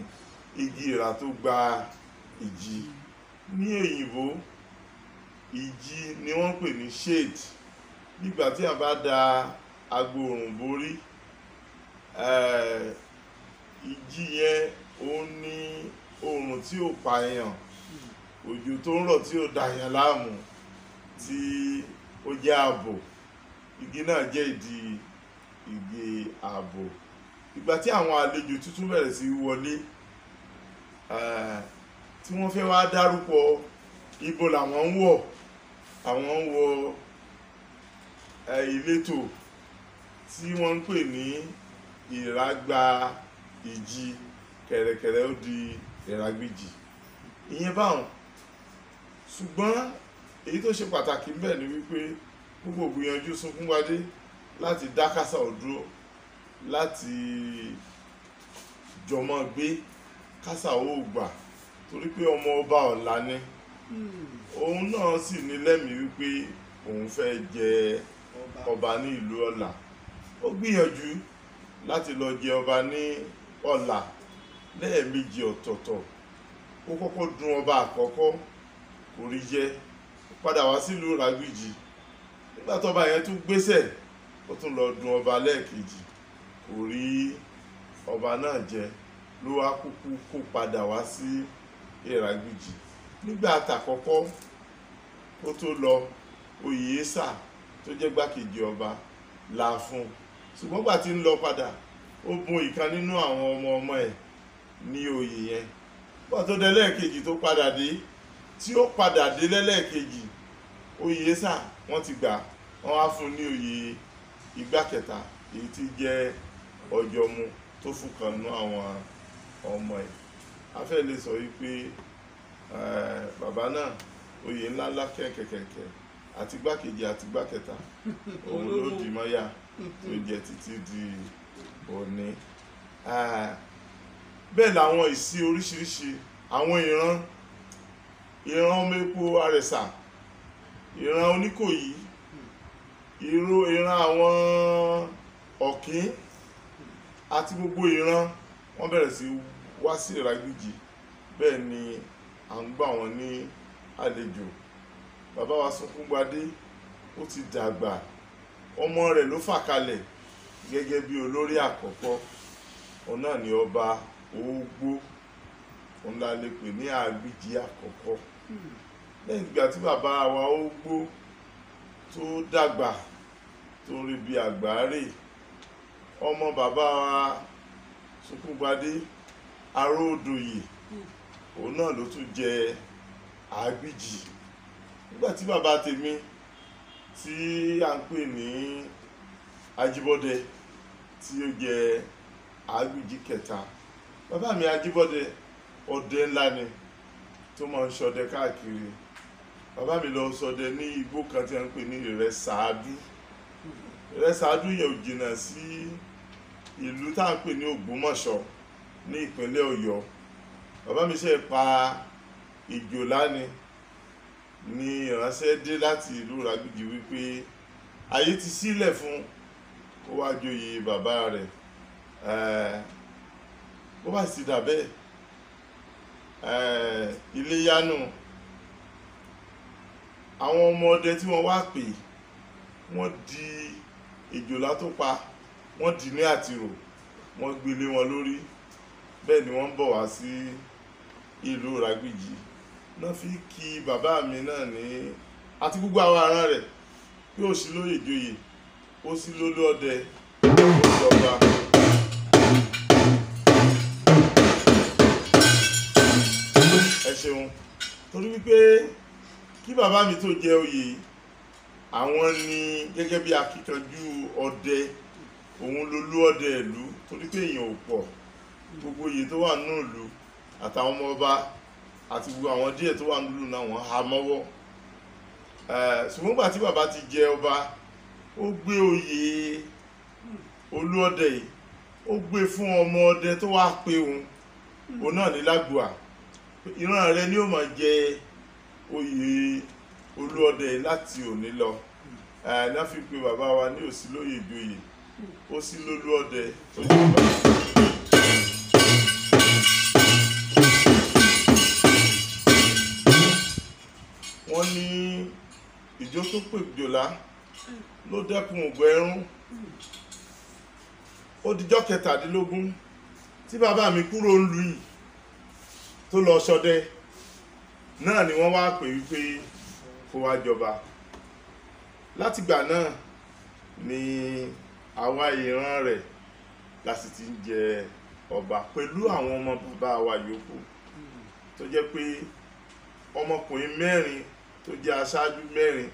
igi ìrà tó gba ìjì ní èyìnbó ìjì ni wọ́n pè ní shade nígbà tí a bá da agbòòrùn borí ìjì yẹn ó ní oòrùn tí ó pa èèyàn òjò tó ń rọ̀ tí ó dà yàn láàmú tí ó jẹ́ ààbò igi náà jẹ́ igi ààbò ìgbà tí àwọn àlejò tuntun bẹ̀rẹ̀ sí wọlé tí wọ́n fẹ́ wá dárúkọ ibo làwọn ń wọ̀ àwọn ń wọ ìletò tí wọ́n ń pè ní ìrágbá ìjì kẹ̀rẹ̀kẹ̀rẹ̀ ó di ìrágbìjì ìyẹn báwọn ṣùgbọ́n èyí tó ṣe pàtàkì ńbẹ̀ ni wípé gbogbo gbìyànjú Sunkúngbadé láti dá Kásà dúró láti jọmọ gbé Kásà ó gbà torí pé ọmọ ọba ọ̀la ni òun náà sì ní lẹ́mìí wípé òun fẹ́ jẹ ọba ní ìlú Ọ̀là ó gbìyànjú láti lọ jẹ ọba ní Ọ̀là lẹ́ẹ̀mejì ọ̀tọ̀ọ̀tọ̀ ó kọ́kọ́ dun ọba àkọ́kọ́ kò rí jẹ padà wá sílùú Ìrágbìjì nígbà tọ́ba yẹn tún gbéṣẹ̀ ó tún lọ dun ọba lẹ́ẹ̀kejì kò rí ọba náà jẹ ló wá kúkú kó padà wá sí Ìrágbìjì nígbà àtàkọ́kọ́ ó tó lọ Oyèésà tó jẹ́ gbákejì ọba là fún ṣùgbọ́n gbà tí ń lọ padà ó bùn ìkan nínú àwọn ọmọ ẹ̀ ní oyè yẹn gbà tó dé lẹ́ẹ̀kejì tó padà dé tí ó padà dé lẹ́lẹ́ẹ̀kejì Oyèésà wọ́n ti gbà wọ́n wá fún ní oyè igbákẹta èyí tí jẹ́ Ọ̀jọ̀mú tó fún kan nínú àwọn ọmọ ẹ̀ afẹ́ lè sọ wípé bàbá náà oyè ńláńlá kẹ̀kẹ̀kẹ̀ àti gbákejì àti gbákẹta òun ló dì mọ́yà tó jẹ́ títí di òní bẹ́ẹ̀ làwọn ìsí oríṣiríṣi àwọn ìran ọmọ epo Àrẹ̀sà ìran Oníkòyí ìran àwọn Ọ̀kín àti gbogbo ìran wọ́n bẹ̀rẹ̀ sí wá sí Ìrágbìjì bẹ́ẹ̀ ni à ń gbà wọ́n ní àlejò bàbá wa Sunkúngbadé ó ti dàgbà ọmọ rẹ̀ ló fà kalẹ̀ gẹ́gẹ́ bí olórí àkọ́kọ́ òun náà ni ọba Ògbó òun la lè pè ní Àgbìjì àkọ́kọ́ lẹ́yìn ìgbà tí bàbá wa Ògbó tó dàgbà tó rí bí àgbáre ọmọ bàbá wa Sunkúngbadé Aróòdòyè òun náà ló tún jẹ Àgbìjì nígbà tí bàbá tèmi tí à ń pè ní Ajíbọ́dẹ tí ó jẹ Àgbìjì kẹta bàbá mi Ajíbọ́dẹ ọdẹ ńlá ni tó máa ń ṣọdẹ káàkiri bàbá mi lọ ṣọdẹ ní igbó kan tí a ń pè ní Ìrẹsàádú Ìrẹsàádú yẹn ò jìnnà sí ìlú tá à ń pè ní Ògbómọ̀ṣọ́ ní ìpínlẹ̀ Ọ̀yọ́ bàbá mi ṣe pa ìjòlá ni ìránṣẹ́ dé láti ìlú Ìrágbìjì wípé ayé ti sílẹ̀ fún kó wá joyè bàbá rẹ̀ bó bá sì dà bẹ́ẹ̀ Iléyánú àwọn ọmọ ọdẹ tí wọ́n wá pè wọ́n di ìjòlá tó pa wọ́n dì ní àtìrò wọ́n gbélé wọn lórí bẹ́ẹ̀ ni wọ́n ń bọ̀ wá sí ìlú Ìrágbìjì náà fi kí bàbá mi náà ní àti gbogbo àwọn ará rẹ̀ pé ó sì lóye ìjòyè ó sì lólú ọdẹ ó jọba. Ẹ ṣeun torí wípé kí bàbá mi tó jẹ oyè àwọn ni gẹ́gẹ́ bí akíkanjú ọdẹ òun lolú ọdẹ ìlú torí pé èèyàn ò pọ̀ gbogbo oyè tó wà nínú ìlú àtàwọn ọmọ ọba àti gbogbo àwọn díẹ̀ tó wà nínú náà wọ́n há mọ́wọ́ ṣùgbọ́n gbà tí bàbá ti jẹ ọba ó gbé oyè olú ọdẹ yìí ó gbé fún ọmọ ọdẹ tó wá pé òun náà ní Lágbùà ìran rẹ ni ó máa jẹ oyè Olúọdẹ láti òní lọ. Náà fi pé bàbá wa ní Òsílóyè ìjòyè Òsílólúọdẹ tó jẹ́ bàbá. Wọ́n ní ìjó tó pè jòlá ló dẹ́kun ògbó ẹrún. Ó dijọ́ 17 tí bàbá mi kúrò ń lu yìí tó lọ ṣọdẹ náà ni wọ́n wá pè wípé kó wá jọba. Látìgbà náà ni àwa ìran rẹ̀ la sì ti ń jẹ ọba pẹ̀lú àwọn ọmọ bàbá wa yòókù tó jẹ́ pé ọmọkùnrin 4 tó jẹ́ aṣáájú 4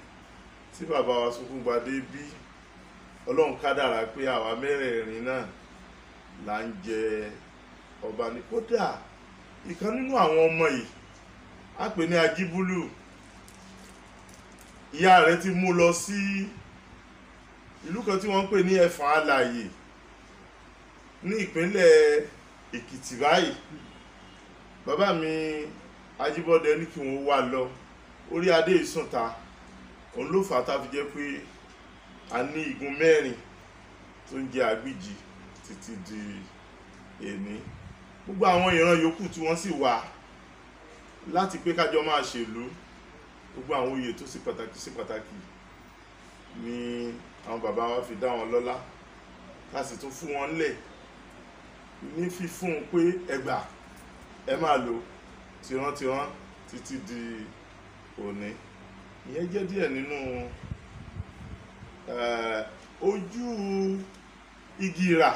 tí bàbá wa Sókúngbadé bí. Ọlọ́run kádàrá pé àwa 4 náà là ń jẹ ọba ní. Kódà ìkan nínú àwọn ọmọ yìí a pè ní Ajíbúlù, ìyá rẹ̀ ti mú lọ sí ìlú kan tí wọ́n ń pè ní Ẹ̀fọ̀n Alàyè ní ìpínlẹ̀ Èkìtì báyìí. Bàbá mi Ajíbọ́dé ní kí wọ́n wá lọ, orí adé ìsúnta. Òun ló fà á tá fi jẹ́ pé a ní igun 4 tó ń jẹ Àgbìjì títí di èní. Gbogbo àwọn ìran yòókù tí wọ́n sì wà láti pé kájọ máa ṣèlú, gbogbo àwọn oyè tó sì pàtàkì ni àwọn bàbá wa fi dá wọn lọ́lá, ká sì tún fún wọn lẹ̀ ní fífún pé ẹgbà ẹ máa lò tìrántìrán títí di òní. Ìyẹn jẹ́ díẹ̀ nínú ojú igi ìrà.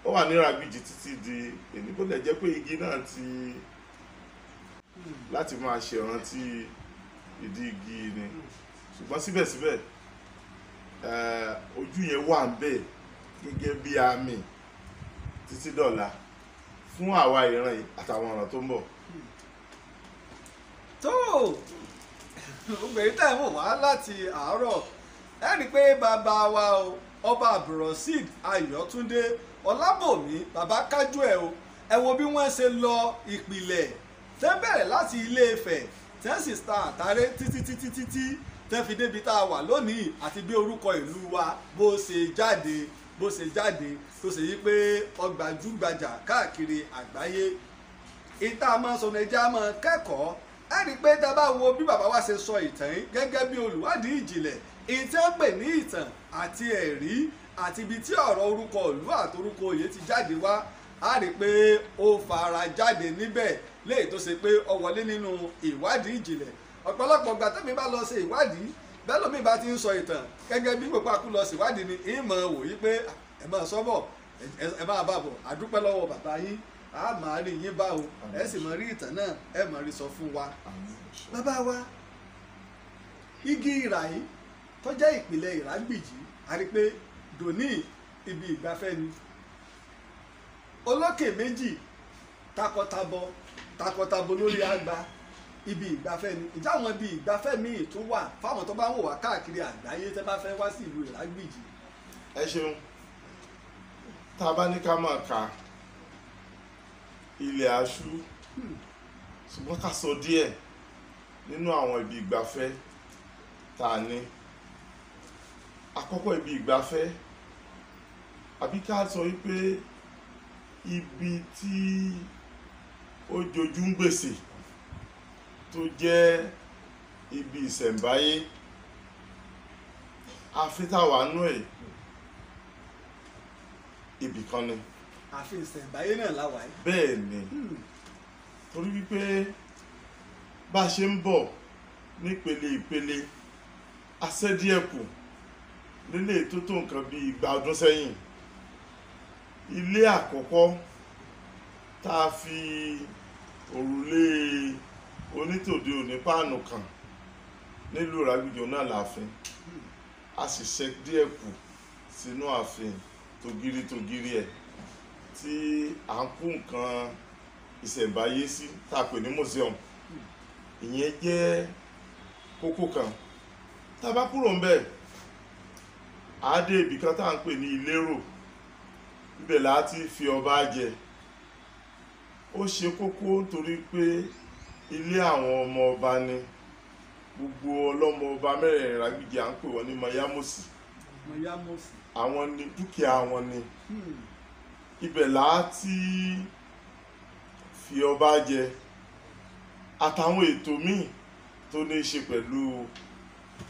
Ó wà ní Àgbìjì títí di èní, bó lè jẹ́ pé igi náà ti láti máa ṣe ìrántí ìdí igi ni, ṣùgbọ́n síbẹ̀síbẹ̀ ojú yẹn wà ń bẹ̀ gẹ́gẹ́ bí àmì títí dọ̀la fún àwa ìran yìí àtàwọn ọ̀ràn tó ń bọ̀. tó obìnrin tẹ̀ wò wá láti àárọ̀ ẹ rí i pé bàbá wa ọba Abdulrasheed Ayọ̀túndé Ọlábòmí bàbá kájú ẹ̀ o. Ẹ wo bí wọ́n ṣe lọ ìpìlẹ̀ tẹ́ bẹ̀rẹ̀ láti Ilé Ifẹ̀ tẹ́ sì ta àtàrẹ títí tẹ́ fi débi tá a wà lónìí, àti bí orúkọ ìlú wa bó ṣe jáde tó ṣe yí pé ọgbàjúgbajà káàkiri àgbáyé. Ìta máa sọ Nàìjíríà máa kẹ́kọ̀ọ́. Ẹ rí i pé tá a bá wo bí bàbá wa ṣe sọ ìtàn yìí gẹ́gẹ́ bí olùwádìí ìjìnlẹ̀, ìtàn pè ní ìtàn àti ẹ̀rí àti ibi tí ọ̀rọ̀ orúkọ ìlú àtorúkọ oyè ti jáde wá, a rí i pé ó fara jáde níbẹ̀ léyìí tó ṣe pé ó wọlé nínú ìwádìí ìjìnlẹ̀. Ọ̀pọ̀lọpọ̀ ìgbà tẹ́mi bá lọ ṣe ìwádìí bẹ́ẹ̀ lómi bá ti ń sọ ìtàn gẹ́gẹ́ bí gbogbo àkú lọ ṣèwádìí ni ìmọ̀ wò yí pé ẹ máa sọ́bọ̀ ẹ máa bá bọ̀ àdúpẹ́ lọ́wọ́ bàbá yín, a máa rí yín bá o, ẹ sì máa rí ìtàn náà ẹ máa rí sọ fún wa. Bàbá wa igi ìrà yìí tó jẹ́ ìpìlẹ̀ Ìrágbìjí, a rí pé dòní ibi ìgbafẹ́ ni. Olókè méjì takọtabo lórí àgbà ibi ìgbafẹ́ ni. Ìjà àwọn ibi ìgbafẹ́ míì tó wà fáwọn tó bá ń wò wá káàkiri àgbáyé tẹ́ bá fẹ́ wá sí ìlú Ìrágbìjí. Ẹ ṣeun. Tá a bá ní ká máa ka ilẹ̀ aṣú, ṣùgbọ́n ká sọ díẹ̀ nínú àwọn ibi ìgbafẹ́ tá a ní. Àkọ́kọ́ ibi ìgbafẹ́, àbí ká sọ wípé ibi tí ó jojú ń gbèsè tó jẹ́ ibi ìṣẹ̀ǹbáyé àfitàwà nú ẹ̀ ibì kan ni. Ààfin ìṣẹ̀ǹbáyé náà láwàá yìí. Bẹ́ẹ̀ ni, torí wípé bá a ṣe ń bọ̀ nípele ìpele asẹ́díẹ̀kù nílé tó tó nǹkan bí 200 ọdún sẹ́yìn. Ilé àkọ́kọ́ tá a fi òrùlé onítòde òní páànù kan nílùú Ìrágbìjí náà láàfin. A sì ṣe díẹ̀ kù sínú ààfin tògiri ẹ̀ tí à ń kó nǹkan ìṣẹ̀ǹbáyé sí tá a pè ní museum. Ìyẹn jẹ́ kókó kan. Tá a bá kúrò ń bẹ̀, a dé ibì kan tá à ń pè ní Ìlérò. Ibẹ̀ láti fi ọba jẹ. ó ṣe kókó nítorí pé ilé àwọn ọmọ ọba ni gbogbo ọlọ́mọ ọba mẹ́rẹ̀ẹ̀rin Ìrágbìjí à ń pè wọ́n ní Mọ̀yámọ̀sí àwọn ni dúkìá wọn ni ibẹ̀ láti fi ọba jẹ àtàwọn ètò míì tó ní í ṣe pẹ̀lú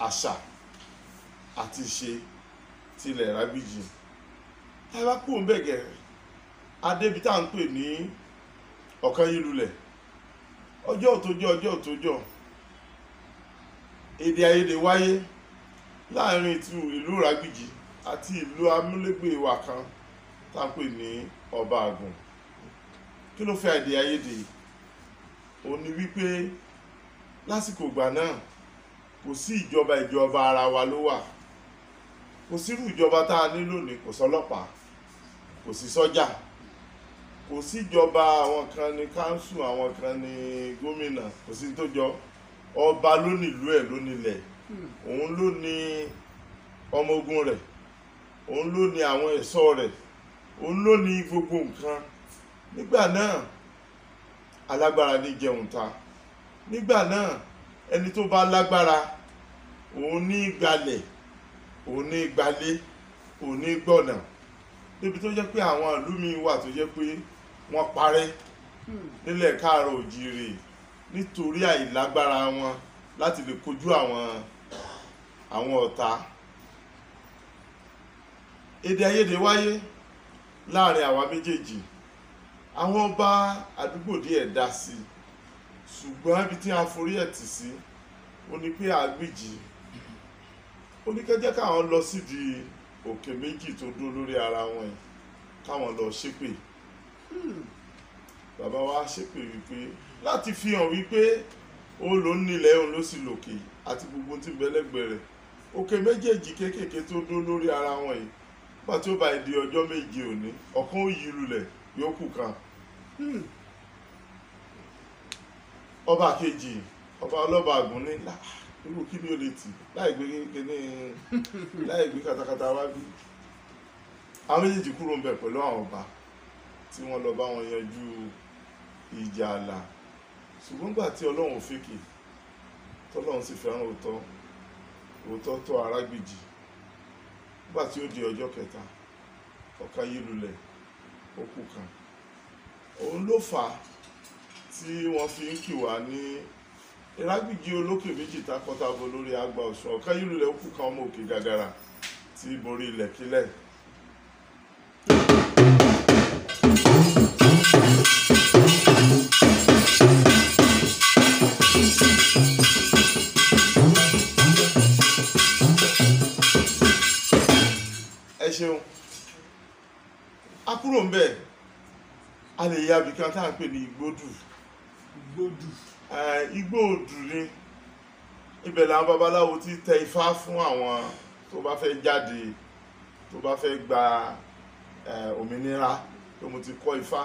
àṣà àti ìṣe tilẹ̀ Ìrágbìjí. ẹ bá kú òǹbẹ̀gẹ̀ adébi tá à ń pè ní Ọ̀kanyìlulẹ̀ ọjọ́ òtójọ́ èdè àìyedè wáyé láàrin ìlú Ìrágbìjí àti ìlú amúlégbè wa kan tá à ń pè ní Ọba Àgùn. kí ló fẹ́ èdè àìyedè? ó ní wípé lásìkò ìgbà náà kò sí ìjọba ara wa ló wà, kò sírú ìjọba tá a ní lónìí, kò sọ́lọ́pàá, kò sí sọ́jà, kò sí ìjọba àwọn kan ní káńsù, àwọn kan ní gómìnà, kò sí tó jọ. Ọba ló nílùú ẹ̀ ló nílẹ̀, òun ló ní ọmọ ogun rẹ̀, òun ló ní àwọn ẹ̀ṣọ́ rẹ̀, òun ló ní gbogbo nǹkan. Nígbà náà alágbára ní jẹun ta, nígbà náà ẹni tó bá lágbára òun ní gbalẹ̀, òun ní gbalé, òun ní gbọ̀nà, débi tó jẹ́ pé àwọn ìlú mi wà tó jẹ́ pé wọ́n parẹ́ nílẹ̀ káàárọ̀ òjíire nítorí àìlágbára wọn láti lè kojú àwọn ọ̀tá. Èdè àìyedè wáyé láàrin àwa méjèèjì, àwọn ọba àdúgbò díẹ̀ dá sí i, ṣùgbọ́n ibi tí a forí ẹ̀ tì sí ó ní pé Àgbìjí ó ní kẹ́jẹ́ káwọn lọ sídìí òkè méjì tó dúró lórí ara wọn yìí káwọn lọ ṣépè. Bàbá wa ṣépè wípé láti fi hàn wípé ó ló ń nílẹ̀ òun ló sì lòkè àti gbogbo tí bẹ́lẹ́gbẹ̀ẹ́ rẹ̀, òkè méjèèjì kéékèèké tó dúró lórí ara wọn yìí nígbà tí ó bá di ọjọ́ méje òní ọ̀kan ó yí lulẹ̀ yóò kù kan. Ọba kejì, ọba ọlọ́ba Àgùn ní irú kí ni ó lè tì láì gbé katakata wá bí. Àwọn méjèèjì kúrò ń bẹ̀ pẹ̀lú àwọn ọba tí wọ́n lọ bá wọn yanjú ìjà ààlà. Ṣùgbọ́n gbà tí Ọlọ́run ò fèkè tọ́lọ́run sì fẹ́ràn òótọ́ tó Àrágbìjí, nígbà tí ó di ọjọ́ kẹta Ọ̀kanyìlulẹ̀ ó kù kan. Òun ló fà á tí wọ́n fi ń kì wá ní Ìrágbìjí olókè méjì takọtabo lórí àgbà Ọ̀ṣun. Ọ̀kanyìlulẹ̀ ó kù kan ọmọ òkè gàgàrà tí borí ilẹ̀ kílẹ̀. Ẹ ṣeun. A kúrò ń bẹ̀, a lè ya ibìkan tá à ń pè ní Igbódù. Igbódù ni ibẹ̀ làwọn babaláwo ti tẹ ifá fún àwọn tó bá fẹ́ jáde, tó bá fẹ́ gba òmìnira, tó mo ti kọ́ ifá.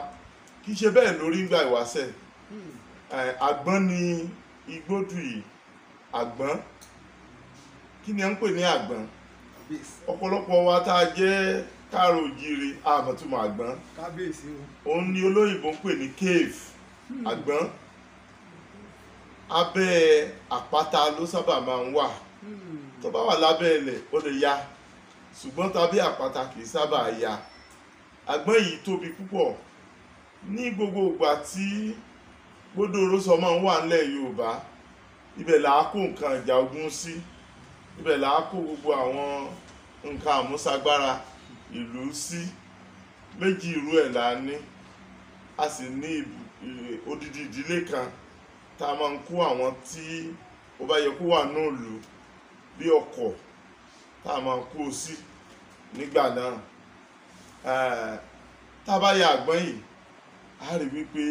Kì í ṣe bẹ́ẹ̀ lórí ìgbà ìwáṣẹ̀. Àgbọ́n ni Igbódù yìí. Àgbọ́n, kí ni à ń pè ní àgbọ́n? Ọ̀pọ̀lọpọ̀ wa tá a jẹ́ káàárọ̀ òjíire àmọ̀túmọ̀ àgbọ́n. Òun ni olóyìnbó ń pè ní cave. Àgbọ́n abẹ́ àpáta ló sábà máa ń wà. Tó bá wà lábẹ́ ilẹ̀ ó lè ya, ṣùgbọ́n tàbí àpáta kì í sábà ya. Àgbọ́n yìí tóbi púpọ̀. Ní gbogbo ìgbà tí gbódòrósọ máa ń wà nílẹ̀ Yorùbá, ibẹ̀ là á kó nǹkan ìjà ogun sí, ibẹ̀ là á kó gbogbo àwọn nǹkan àmúṣagbára ìlú sí. Méjì irú ẹ̀ là á ní. A sì ní odidi ìdílé kan tá a máa ń kó àwọn tí ó bá yẹ kó wà náà lù bí ọkọ̀ tá a máa ń kó sí nígbà náà. Tá a bá ya àgbọ́n yìí, a rí wípé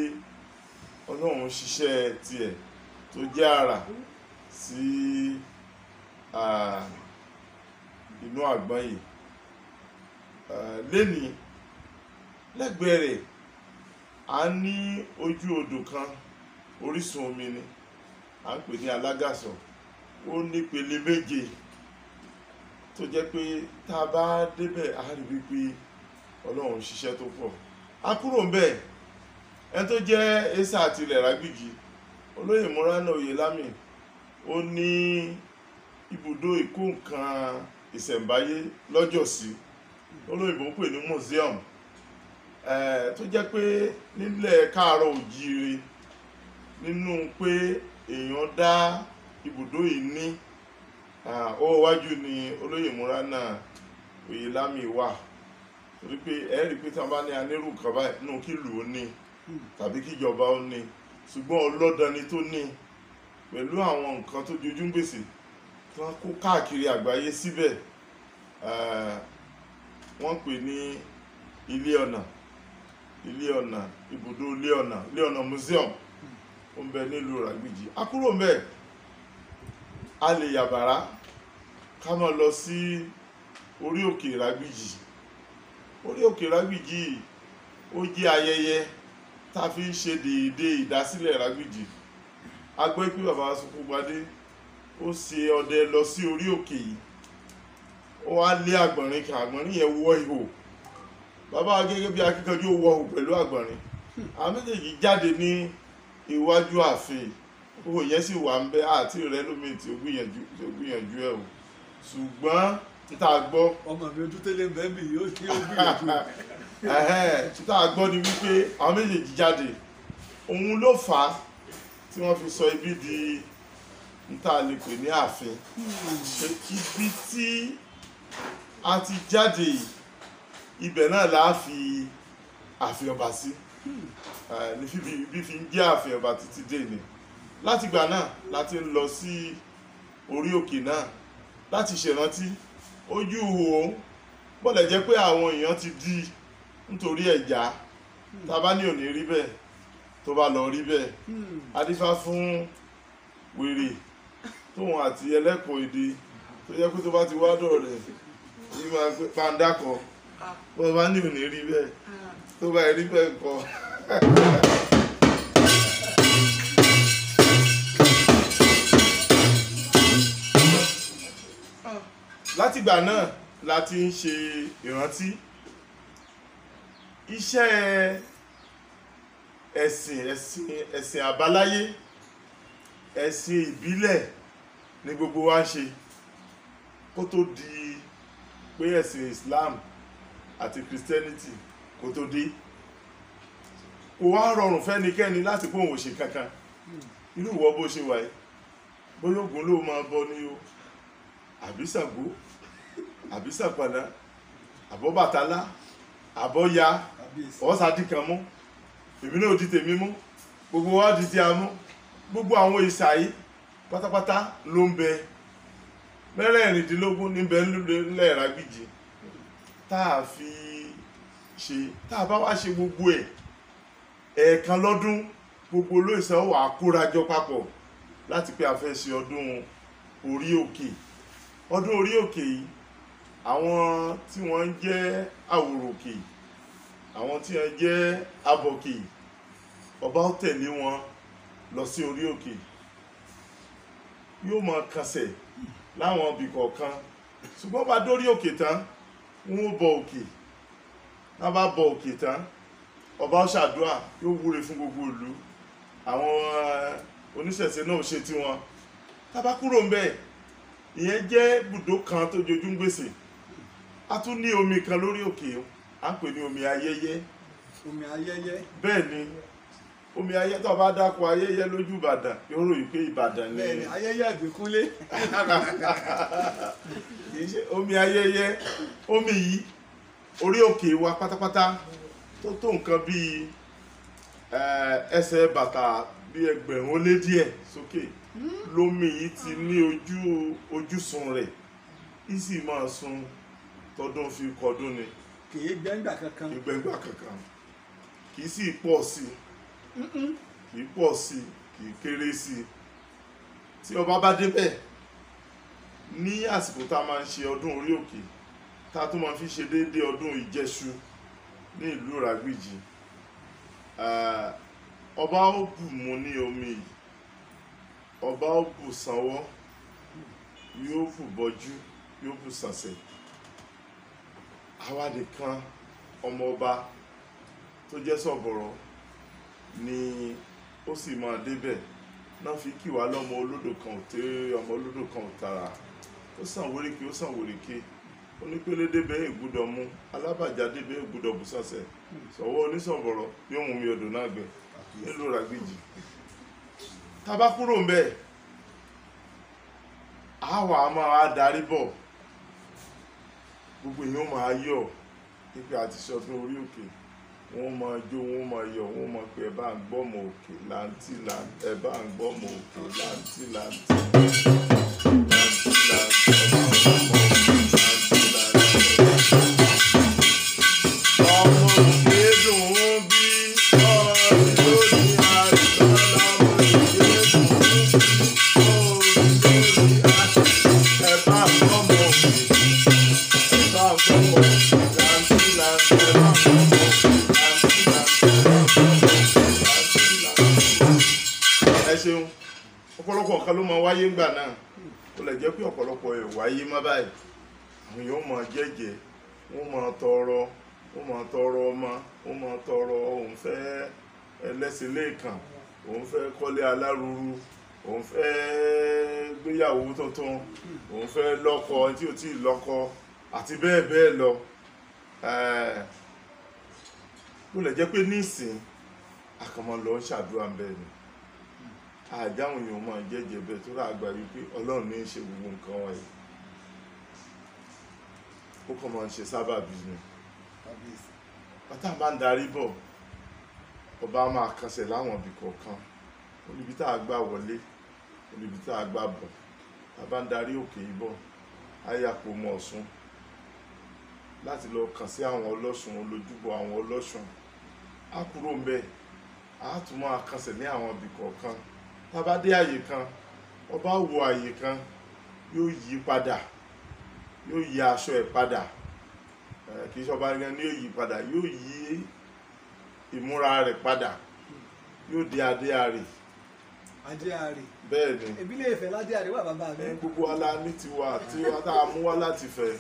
Ọlọ́run ṣiṣẹ́ tiẹ̀ tó jẹ́ àrà sí inú àgbọ́n yìí. Lénìí lẹ́gbẹ̀ẹ́ rẹ̀ a ní ojú odò kan, orísun omi ni, à ń pè ní Alágàsọ̀. Ó ní ìpele méje tó jẹ́ pé tá a bá débẹ̀ a rí wípé Ọlọ́run ṣiṣẹ́ tó pọ̀. A kúrò ń bẹ̀, ẹni tó jẹ́ Esa àti ilẹ̀ Ìrágbìjí olóyè Mọ́ránà Oyèlámì ó ní ibùdó ìkó nǹkan ìṣẹ̀ǹbáyé lọ́jọ́sí olóyìnbó ń pè ní museum tó jẹ́ pé nílẹ̀ káàárọ̀ òjíire nínú pé èèyàn dá ibùdó yìí ní ó wájú ni olóyè Mọ́ránà Oyèlámì wà torí pé ẹ̀rí pé tí wọ́n bá ní anírù kan báyìí nínú kí ìlú ó ní tàbí kíjọba ó ní ṣùgbọ́n ọlọ́dani tó ní pẹ̀lú àwọn nǹkan tó jojú ń gbèsè tí wọ́n kó káàkiri àgbáyé síbẹ̀ wọ́n pè ní ilé ọ̀nà ibùdó ilé ọ̀nà museum ó ń bẹ nílùú Ìrágbìjí. A kúrò ń bẹ̀ a lè yàbàrá ká máa lọ sí orí òkè Ìrágbìjí. Orí òkè Ìrágbìjí ó jẹ́ ayẹyẹ tá a fi ń ṣe déédé ìdásílẹ̀ Ìrágbìjí. A gbọ́ pé bàbá Sòkògbadé ó ṣe ọdẹ lọ sí orí òkè yìí ó wá lé àgbọ̀nrín kan, àgbọ̀nrín yẹn wọ ihò. Bàbá gẹ́gẹ́ bí akíkanjú ó wọ ihò pẹ̀lú àgbọ̀nrín. Àwọn méjèèjì jáde ní iwájú ààfin, ihò yẹn sì wà ń bẹ àti rẹ̀ lómi tí ó gbìyànjú ẹ̀ o, ṣùgbọ́n tá a gbọ́ ọmọ mi ojú tẹ́lẹ̀ ń bẹ́ẹ̀ bì yóò gbìyànjú tá a gbọ́ ni wípé àwọn méjèèjì jáde, òun ló fà á tí wọ́n fi sọ ibi di níta lè pè ní ààfin. Ibi tí a ti jáde ibẹ̀ náà là á fi ààfin ọba sí ní bí fi ń jẹ́ ààfin ọba títí dé ni. Látìgbà náà láti ń lọ sí orí òkè náà láti ṣèrántí ojú ihò bọ́lẹ̀ jẹ́ pé àwọn èèyàn ti di nítorí ẹ̀já tá a bá ní òní rí bẹ́ẹ̀ tó bá lọ rí bẹ́ẹ̀ adífá fún wèrè tóun àti ẹlẹ́kọ̀ọ́ èdè tó jẹ́ pé tó bá ti wádọ̀ rẹ̀ ní máa pé pàǹdàkọ̀ bó bá ní òní rí bẹ́ẹ̀ tó bá rí bẹ́ẹ̀ kọ́. Látìgbà náà la ti ń ṣe ìrántí iṣẹ́ ẹ̀sìn àbáláyé, ẹ̀sìn ìbílẹ̀ ni gbogbo wa ń ṣe kó tó di pé ẹ̀sìn Islam àti Christianity kó tó dé. Kò wá rọrùn fẹ́nikẹ́ni láti kó òun ṣe kankan. Irú ìwọ bó ṣe wà yìí bóyá Ògún ló máa bọ ní o, àbí Ṣàngó, àbí Ṣàpàdà, àbọ́bàtálá, àbọ́ya, ọ̀sàdì kan mú, èmi náà di tèmi mú, gbogbo wa di tí a mú. Gbogbo àwọn ìsàyí pátápátá ló ń bẹ mẹ́rẹ̀ẹ̀rìndínlógún níbẹ̀ nílẹ̀ Ìrágbìjí tá a fi ṣe. Tá a bá wá ṣe gbogbo ẹ̀ ẹ̀ẹ̀kan lọ́dún gbogbo olóòṣà wà kórajọ papọ̀ láti pé a fẹ́ ṣe ọdún orí òkè. Ọdún orí òkè yìí àwọn tí wọ́n ń jẹ́ àwòròkè, àwọn tí wọ́n jẹ́ abọ̀kè, ọba ó tẹ̀lé wọn lọ sí orí òkè, yóò máa kànsẹ̀ láwọn ibì kọ̀ọ̀kan, ṣùgbọ́n bá dórí òkè tán wọ́n ó bọ òkè. Tá bá bọ òkè tán ọba ó ṣàdúrà, yóò wúre fún gbogbo ìlú, àwọn oníṣẹ̀ṣe náà ṣe tiwọn. Tá bá kúrò ń bẹ̀, ìyẹn jẹ́ ibùdó kan tó jojú ń gbèsè. A tún ní omi kan lórí òkè, à ń pè ní omi Ayẹyẹ. Omi Ayẹyẹ. Bẹ́ẹ̀ ni omi Ayẹyẹ, tó bá dákọ̀ Ayẹyẹ lójú Ìbàdàn yóò ròyìn pé Ìbàdàn ni. Bẹ́ẹ̀ni Ayẹyẹ Ìbíkúnlé. Omi Ayẹyẹ, omi yìí orí òkè wa pátápátá tó tó nǹkan bíi ẹsẹ̀ bàtà bíi 1000 ó lé díẹ̀ sókè lómi yìí ti ní ojúsun rẹ̀, kì í sì máa sun tọdún fi kọdún ni. Kì í gbẹ́ngbà kankan. Kì í gbẹ́ngbà kankan, kì í sì pọ̀ sí kì í pọ̀ sí, kì í kéré sí. Tí ọba bá débẹ̀ ní àsìkò tá a máa ń ṣe ọdún orí òkè, tá a tún máa fi ṣe déédé ọdún Ìjẹṣu ní ìlú Ìrágbìjí, ọba ó bù mu ní omi yìí, ọba ó bù sanwó, yóò bù bọjú, yóò bù sànsẹ̀. Àwa nìkan ọmọ ọba tó jẹ́ Sọ̀bọ̀rọ̀ ni ó sì máa débẹ̀ náà fi kì wá lọ́mọ olódò kan ò tẹ́ ọmọ olódò kan ò tara ó sàn wéréke ó sàn wéréke onípele débẹ̀ ègbúdọ̀ mú alábàjá débẹ̀ ègbúdọ̀ bù sọ̀sẹ̀ sọ̀wọ́ onísọ̀bọ̀rọ̀ yóò mú mi odò náà gbẹ nílùú Ìràgbìjì. Tá bá kúrò ń bẹ̀ àwa a máa darí bọ̀ gbogbo èèyàn máa yọ̀ nípa àti ṣọdún orí òkè wọ́n máa jó wọ́n máa yọ̀ wọ́n máa pé ẹ bá ń gbọ́mọ òkè láǹtì láǹtì ẹ bá ń gbọ́mọ òkè láǹtì láǹtì láǹtì láǹtì ẹ bá ń gbọ́mọ òkè láǹtì láǹtì. ọmọ òkè dùn ún bí ọ̀rọ̀ lórí àìsàn ọmọ òkè dùn ún bí ọ̀rọ̀ lórí àìsàn ẹ bá ń gbọ́mọ òkè ẹ bá ń gbọ́mọ òkè láǹtì láǹtì ẹ bá ń gbọ́mọ òkè. Ẹ ṣeun ọ̀pọ̀lọpọ̀ nǹkan ló máa wáyé ńgbà náà ó lè jẹ́ pé ọ̀pọ̀lọpọ̀ ẹ̀ wáyé má báyìí àwọn èèyàn máa jẹ́jẹ́ wọ́n máa tọrọ ọmọ wọ́n máa tọrọ òun fẹ́ ẹlẹ́sìn lẹ́ẹ̀kan òun fẹ́ kọ́lé alárùrù òun fẹ́ gbéyàwó tuntun òun fẹ́ lọ́kọ tí ò tí ì lọ́kọ àti bẹ́ẹ̀ bẹ́ẹ̀ lọ ó lè jẹ́ pé nísìn àkànmọ́ lọ ṣàdúrà bẹ́ẹ̀ ni àjáwọn èèyàn máa jẹ́jẹ́ bẹ́ẹ̀ tó rà àgbà wípé Ọlọ́run ní í ṣe gbogbo nǹkan wọ̀nyí ó kàn máa ń ṣe sábàbí ni bàtà bá ń darí bọ̀ ọba máa kànṣẹ̀ láwọn ibì kọ̀ọ̀kan olùbí tá a gbà wọlé olùbí tá a gbà bọ̀ tá a bá ń darí òkè yìí bọ̀ ayàpò mọ̀ Ọ̀ṣun láti lọ kàn sí àwọn ọlọ́ṣun olójúbọ àwọn ọlọ́ṣun á kúrò ń bẹ̀ á tún máa kànṣẹ̀ ní àwọn ibì kọ̀ọ̀kan tá a bá dé àyè kan ọba wo àyè kan yóò yí padà yóò yí aṣọ ẹ̀ padà kì í ṣọba gan ni yóò yí padà yóò yí ìmúra rẹ̀ padà yóò dé adé àrè. Adé àrè. Bẹ́ẹ̀ ni. Ìbílẹ̀ Ifẹ̀ ládé àrè wà bàbá mi. Gbogbo ala ní tiwa tiwa tá a mú wá láti Ifẹ̀.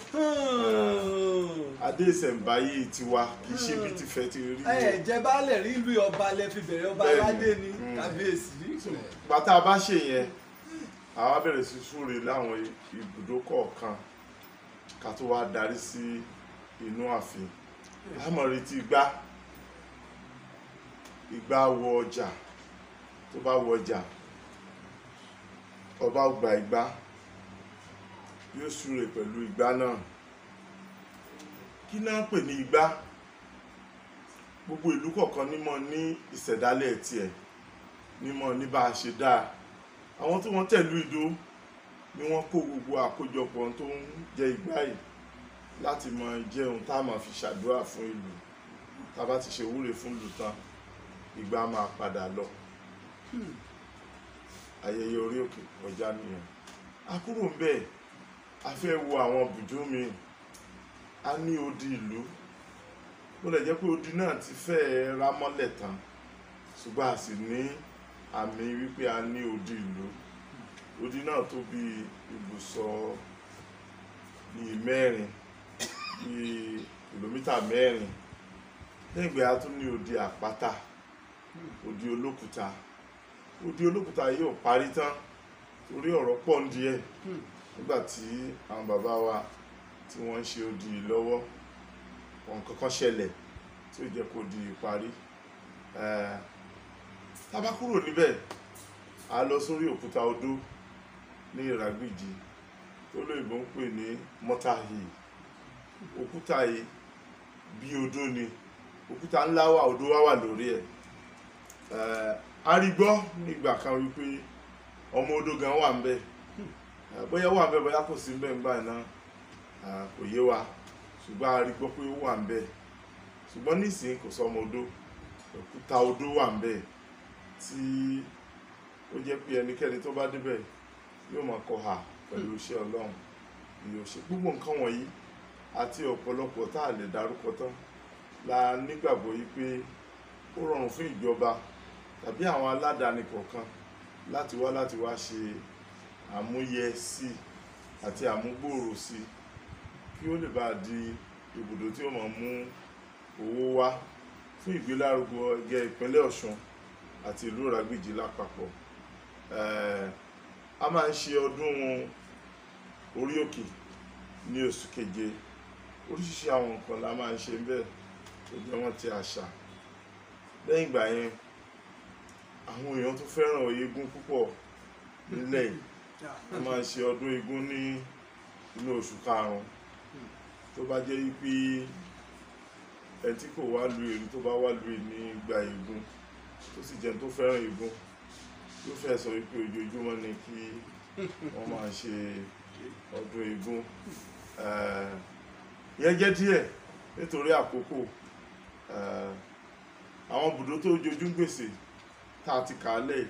Adé ìṣẹ̀ǹbáyé tiwa kì í ṣe bí ti Ifẹ̀ ti rí. Jẹ baálẹ̀ rí ìlú ọba lẹ fi bẹ̀rẹ̀ ọba aládé ni kábíyèsí. Bàtà bá ṣe yẹn àwa bẹ̀rẹ̀ sí súre láwọn ibùdó kọ̀ọ̀kan ká tó wá darí sí inú ààfin. Àmọ́ retí ìgbà wọ ọjà tó bá wọ ọjà ọba gba ìgbà yóò súre pẹ̀lú ìgbà náà kí náà pè ní ìgbà gbogbo ìlú kọ̀ọ̀kan nímọ̀ ní ìṣẹ̀dálẹ̀ tiẹ̀ nímọ̀ ní bá a ṣe dáa àwọn tí wọ́n tẹ̀lú Ìdó ni wọ́n kó gbogbo àkójọpọ̀ tó ń jẹ ìgbà yìí láti mọ jẹun tá a máa fi ṣàdúrà fún ìlú tá a bá ti ṣe wúre fún ìlú tán ìgbà máa padà lọ ayẹyẹ orí òkè ọjà nìyẹn a kúrò ń bẹ̀ a fẹ́ wo àwọn bùdó mi a ní odi ìlú ó lè jẹ́ pé odi náà ti fẹ́ ra mọ́lẹ̀ tán ṣùgbọ́n a sì ní àmì wípé a ní odi ìlú odi náà tó bí ibùsọ̀ bíi mẹ́rin bíi kìlómítà mẹ́rin lẹ́gbẹ̀ẹ́ a tún ní odi àpáta odi olókùúta yìí ò parí tán torí ọ̀rọ̀ pọ̀ ń díẹ̀ nígbà tí àwọn bàbá wa tí wọ́n ń ṣe odi lọ́wọ́ wọn kankan ṣẹlẹ̀ tí ó jẹ́ kó di ìparí tá bá kúrò níbẹ̀ a lọ sórí òkúta odó ní Ìràgbìjì tó lóyìnbó ń pè ní Mọ́tà Hill òkúta yìí bí odó ni òkúta ńlá wà odó wà lórí ẹ̀ a rí gbọ́ nígbà kan wípé ọmọ odó gan wà ń bẹ̀ bóyá wà ń bẹ̀ bóyá kò sí ń bẹ̀ ńgbà náà kò yé wa ṣùgbọ́n a rí gbọ́ pé ó wà ń bẹ̀ ṣùgbọ́n nísìnyí kò sọ ọmọ odó òkúta odó wà ń bẹ̀ tí ó jẹ́ pé ẹnikẹ́ni tó bá débẹ̀ yóò máa kọ hà pẹ̀lú iṣẹ́ Ọlọ́run yóò ṣe gbogbo nǹkan wọ̀nyí àti ọ̀pọ̀lọpọ̀ tá a lè dárúkọ tán la nígbàgbọ́ yìí pé ó rọrùn fún ìjọba tàbí àwọn aládàáni kọ̀ọ̀kan láti wá ṣe àmúyẹ sí àti àmúgbòòrò sí kí ó lè bá di ibùdó tí ó máa mú owó wá fún ìgbélárugẹ ìpínlẹ̀ Ọ̀ṣun àti ìlú Ìrágbìjí lápapọ̀. A máa ń ṣe ọdún orí òkè ní oṣù keje. Oríṣiríṣi àwọn nǹkan la máa ń ṣe bẹ́ẹ̀ tó jẹ́ wọ́n ti àṣà. Lẹ́yìn ìgbà yẹn àwọn èèyàn tó fẹ́ràn eégún púpọ̀ nílẹ̀ yìí wọ́n máa ń ṣe ọdún eégún ní inú oṣù karùn-ún. Tó bá jẹ́ wípé ẹni tí kò wá lu èrú tó bá wá lu ní ìgbà eégún tó sì jẹ́ tó fẹ́ràn eégún yóò fẹ́ sọ wípé ojoojúmọ́ ni kí wọ́n máa ṣe ọdún eégún. Ìyẹn jẹ́ díẹ̀ nítorí àkókò. Àwọn ibùdó tó jojú ń gbèsè tá a ti kà á lẹ̀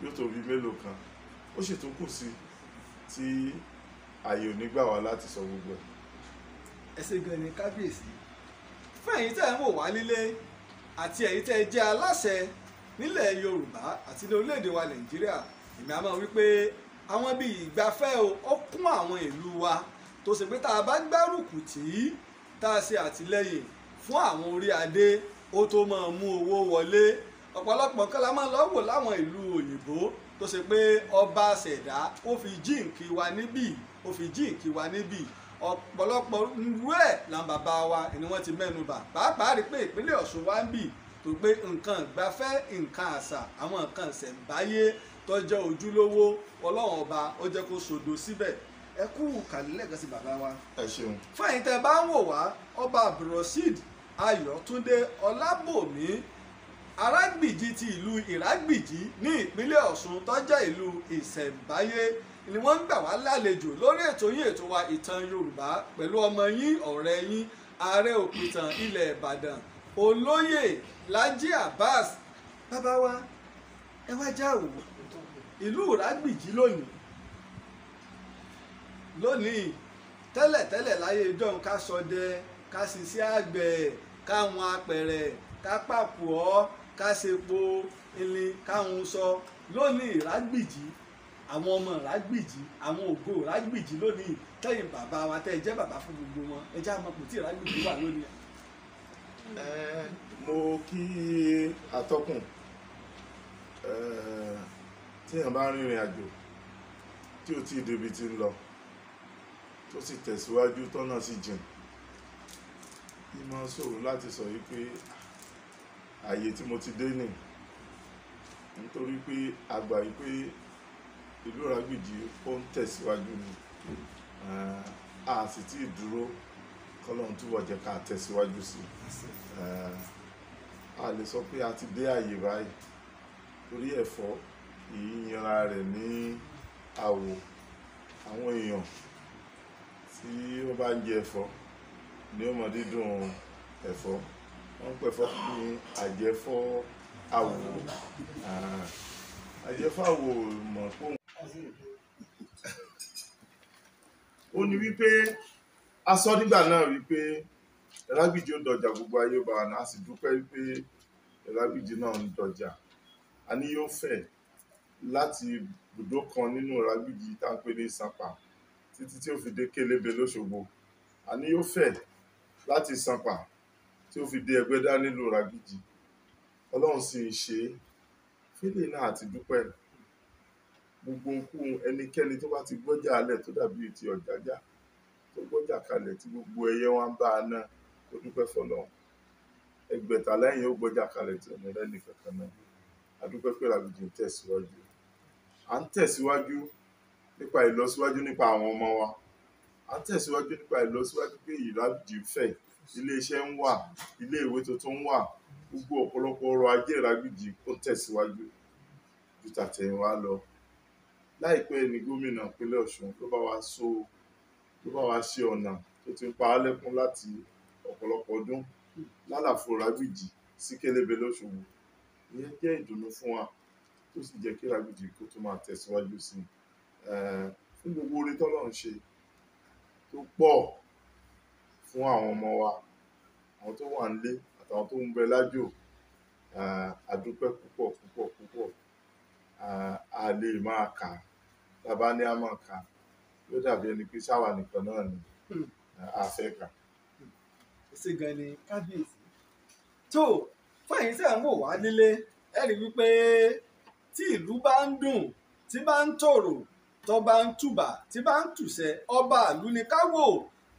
yóò tó bí mélòó kan, ó sì tún kù sí tí ààyè ò ní gbà wá láti sọ gbogbo ẹ̀. Ẹ ṣé gan ni kábíyèsí. Fún ẹ̀yin tẹ́ ẹ̀ ń wò wá nílé àti ẹ̀yin tẹ́ ẹ jẹ́ aláṣẹ nílẹ̀ Yorùbá àti ní orílẹ̀-èdè wa Nàìjíríà, èmi á máa wí pé àwọn ibi ìgbafẹ́ ó kún àwọn ìlú wa tó ṣe pé tá a bá gbárùkù tì í tá a ṣe àtìlẹ́yìn fún àwọn orí adé ó tó máa mú owó wọlé. Ọ̀pọ̀lọpọ̀ nǹkan la máa lọ wò láwọn ìlú òyìnbó tó ṣe pé ọba ṣẹ̀dá ó fi jíǹkí wa níbí, ó fi jíǹkí wa níbí. Ọ̀pọ̀lọpọ̀ irú ẹ̀ làwọn bàbá wa ni wọ́n ti mẹ́nu bà. Pàápàá rí pé ìpínlẹ̀ Ọ̀ṣun wa ń bì tó gbé nǹkan ìgbafẹ́, nǹkan àṣà, àwọn nǹkan ìṣẹ̀ǹbáyé tó jẹ́ ojúlówó, Ọlọ́run ọba ó jẹ́ kó sodo síbẹ̀. Ẹ kú kàlẹ́ lẹ́ẹ̀kan sí bàbá wa. Ẹ ṣeun. Fún ẹ̀yin tẹ́ bá ń wò wá, ọba Abdulrasheed Ayọ̀túndé Ọlábòmí Arágbìjí ti ìlú Ìrágbìjí ní ìpínlẹ̀ Ọ̀ṣun tó jẹ́ ìlú ìṣẹ̀ǹbáyé ni wọ́n ń gbà wá lálejò lórí ètò yín, ètò wa Ìtàn Yorùbá pẹ̀lú ọmọ yín, ọ̀rẹ́ yín, ààrẹ òpìtàn ilẹ̀ Ìbàdàn, Olóyè Lájí Abbas. Bàbá wa, ẹ wá já wò ìlú Ìrágbìjí lónìí tẹ́lẹ̀tẹ́lẹ̀ láyé ìjọ́un ká ṣọdẹ, ká ṣiṣẹ́ àgbẹ̀, ká wọn apẹ̀rẹ̀, ká pàpọ̀, ká ṣepo ilin, ká hun sọ. Lónìí Ìrágbìjí, àwọn ọmọ Ìrágbìjí, àwọn ògo Ìrágbìjí lónìí tẹ́yìn bàbá wa tẹ́ ẹ jẹ́ bàbá fún gbogbo wọn, ẹ já mọ̀ pé tí Ìrágbìjí wà lónìí. Mo kí atọ́kùn. Tí èèyàn bá rìnrìn àjò tí ó ti débi tí ń lọ tó sì tẹ̀síwájú tọ́nà sí jìn, ìmọ̀ ṣòro láti sọ wípé ààyè tí mo ti dé nì, nítorí pé a gbà wípé ìlú Ìrágbìjí ó ń tẹ̀síwájú ni. A sì tí ì dúró, kọ́lọ́run túbọ̀ jẹ́ ká tẹ̀síwájú sí. A lè sọ pé a ti dé ààyè báyìí torí ẹ̀fọ́ kì í yanra rẹ̀ ní àwò. Àwọn èèyàn tí ó bá ń jẹ ẹ̀fọ́ ni ó mọ dídùn ẹ̀fọ́. Wọ́n ń pẹ̀fọ́ ní àjẹfọ́ àwò. Àjẹfọ́ àwò mọ̀ pé ó ní wípé a sọ nígbà náà wípé Ìrágbìjí ó dọjà, gbogbo ayé bá wa náà, a sì dúpẹ́ wípé Ìrágbìjí náà ń dọjà. A ní yóò fẹ̀ láti ibùdó kan nínú Ìrágbìjí tá ń pè ní Ìsànpà títí tí ó fi dé Kélébé l'Óṣogbo. A ní yóò fẹ̀ láti Ìsànpà tí ó fi dé Ẹgbẹ́dá nílùú Ìrágbìjí. Ọlọ́run sì ń ṣe fílẹ̀ náà àti dúpẹ́. Gbogbo nǹkan ẹnikẹ́ni tó bá ti gbọ́jà alẹ̀ tó dàbí ti Ọ̀jájá tó gbọ́jà kalẹ̀ tí gbogbo ẹyẹ wọn bá a náà, ó dúpẹ́ f'Ọlọ́run. Ẹgbẹ̀ta lẹ́yìn ó gbọ́jà kalẹ̀ tí ọ̀nà rẹ̀ nìkan kan náà. A dúpẹ́ pé Ìrágbìjí ń tẹ̀síwájú. À ń tẹ̀síwájú nípa ìlọsíwájú nípa àwọn ọmọ wa. À ń tẹ̀síwájú nípa ìlọsíwájú pé Ìrágbìjí fẹ̀, ilé iṣẹ́ ń wà, ilé ìwé tuntun ń wà, gbogbo ọ̀pọ̀lọpọ̀ ọrọ̀ ajé Ìrágbìjí ó tẹ̀síwájú ju tàtẹ̀yìnwá lọ. Láìpẹ́ ni gómìnà ìpínlẹ̀ Ọ̀ṣun ló bá wa ṣe ọ̀nà tó ti ń pa á lẹ́kún láti ọ̀pọ̀lọpọ̀ ọdún lálàfo Ìrágbìjí sí Kélébé l'Óṣogbo. Ìyẹn jẹ́ ìdùnnú fún wa tó sì jẹ́ kí Ìrágbìjí kó tó máa tẹ̀síwájú sí fún gbogbo oore t'Ọlọ́run ṣe tó pọ̀ fún àwọn ọmọ wa, àwọn tó wà nílé àtàwọn tó ń bẹ lájò. A dúpẹ́ púpọ̀. A lè máa kà, tàbá ní a máa kà yóò dàbí ẹni pé ṣáwà nìkan náà ni a fẹ́ kà. Ẹ ṣé gan ni kábíyèsí. Tó fún ẹ̀yin tí à ń wò wá nílé, ẹ rí wípé tí ìlú bá ń dùn tí bá ń tòrò tó bá ń tùbà tí bá ń tùṣẹ ọba ìlú ni ká wò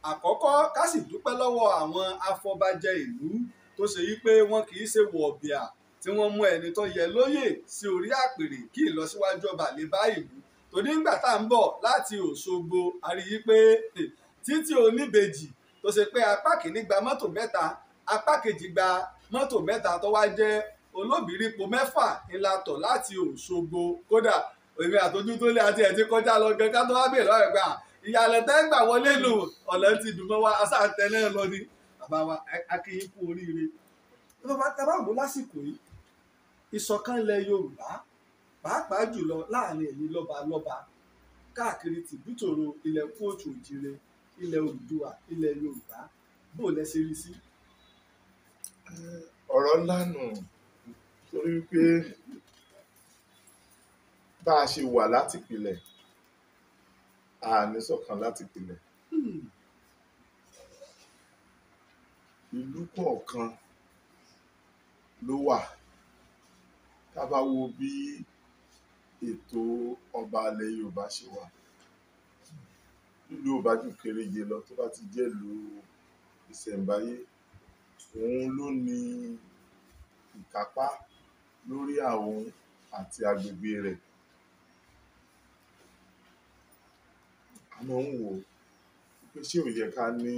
àkọ́kọ́ ká sì dúpẹ́ lọ́wọ́ àwọn afọbajẹ ìlú tó ṣe wípé wọn kì í ṣe wọ̀bìà tí wọ́n mú ẹni tó yẹ lóyè sí orí àpèrè kí ìlọsíwájú ọba lè bá ìlú torí ńgbà tá à ń bọ̀ láti Òṣogbo a rí i pé títí oníbejì tó ṣe pé apá kìíní gba mọ́tò mẹ́ta apá kejì gba mọ́tò mẹ́ta tó wá jẹ́ olóbìrípo mẹ́fà ńlá tọ̀ láti Òṣogbo kódà èmi àtọ́jú tó lé àti ẹ̀ ti kọjá lọ gan ká tó wá bèèrè lọ́rẹ̀ gbà ìyàlẹ̀ tẹ́ gbà wọlé lò ọ̀nà ti dùn mọ́ wa asáǹtẹ náà lọ ní bàbá wa akínyìn kú oríire. bàbá tá a bá wò lásìkò yìí ìṣọ̀kan ilẹ̀ Yorùbá pàápàá jùlọ láàrin ẹ̀yin lọ́balọ́ba káàkiri tìbútòrò ilẹ̀ kóòtù òjìrè ilẹ̀ Oòduà ilẹ̀ Yorùbá bó lẹ ṣe rí sí. ọ̀rọ̀ ńlá nù torí pé bá a ṣe wà láti pilẹ̀ a ní ṣọ̀kan láti pilẹ̀ ìlú kọ̀ọ̀kan ló wà tá a bá wo bí ètò ọba ilẹ̀ Yorùbá ṣe wà ìlú ọba jù kéréje lọ tó bá ti jẹ́ ìlú ìṣẹ̀ǹbáyé òun ló ní ìkápá lórí àwọn àti agbègbè rẹ̀ a máa ń wò pé ṣé ó yẹ ká ní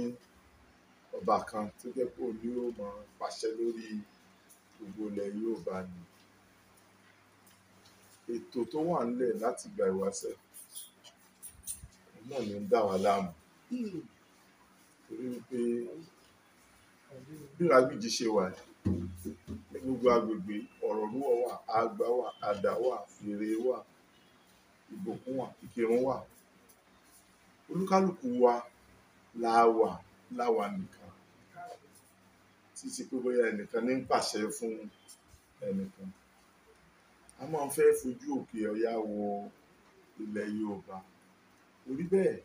ọba kan tó jẹ́ pé òun ni ó máa pàṣẹ lórí gbogbo ilẹ̀ Yorùbá ni ètò tó wà nílẹ̀ láti gba ìwáṣẹ̀ náà ni ń dà wá láàmú torí wípé bí Ìrágbìjí ṣe wà ní gbogbo agbègbè Ọ̀rọ̀rúwọ̀ wà Àgbá wà Àdá wà Fèrè wà Ìbòkún wà Ìkìrun wà olúkálùkù wa láwà nìkan títí pé bóyá ẹnìkan ní ń pàṣẹ fún ẹnìkan a máa ń fẹ́ fojú òkè ọya wo ilẹ̀ Yorùbá orí bẹ́ẹ̀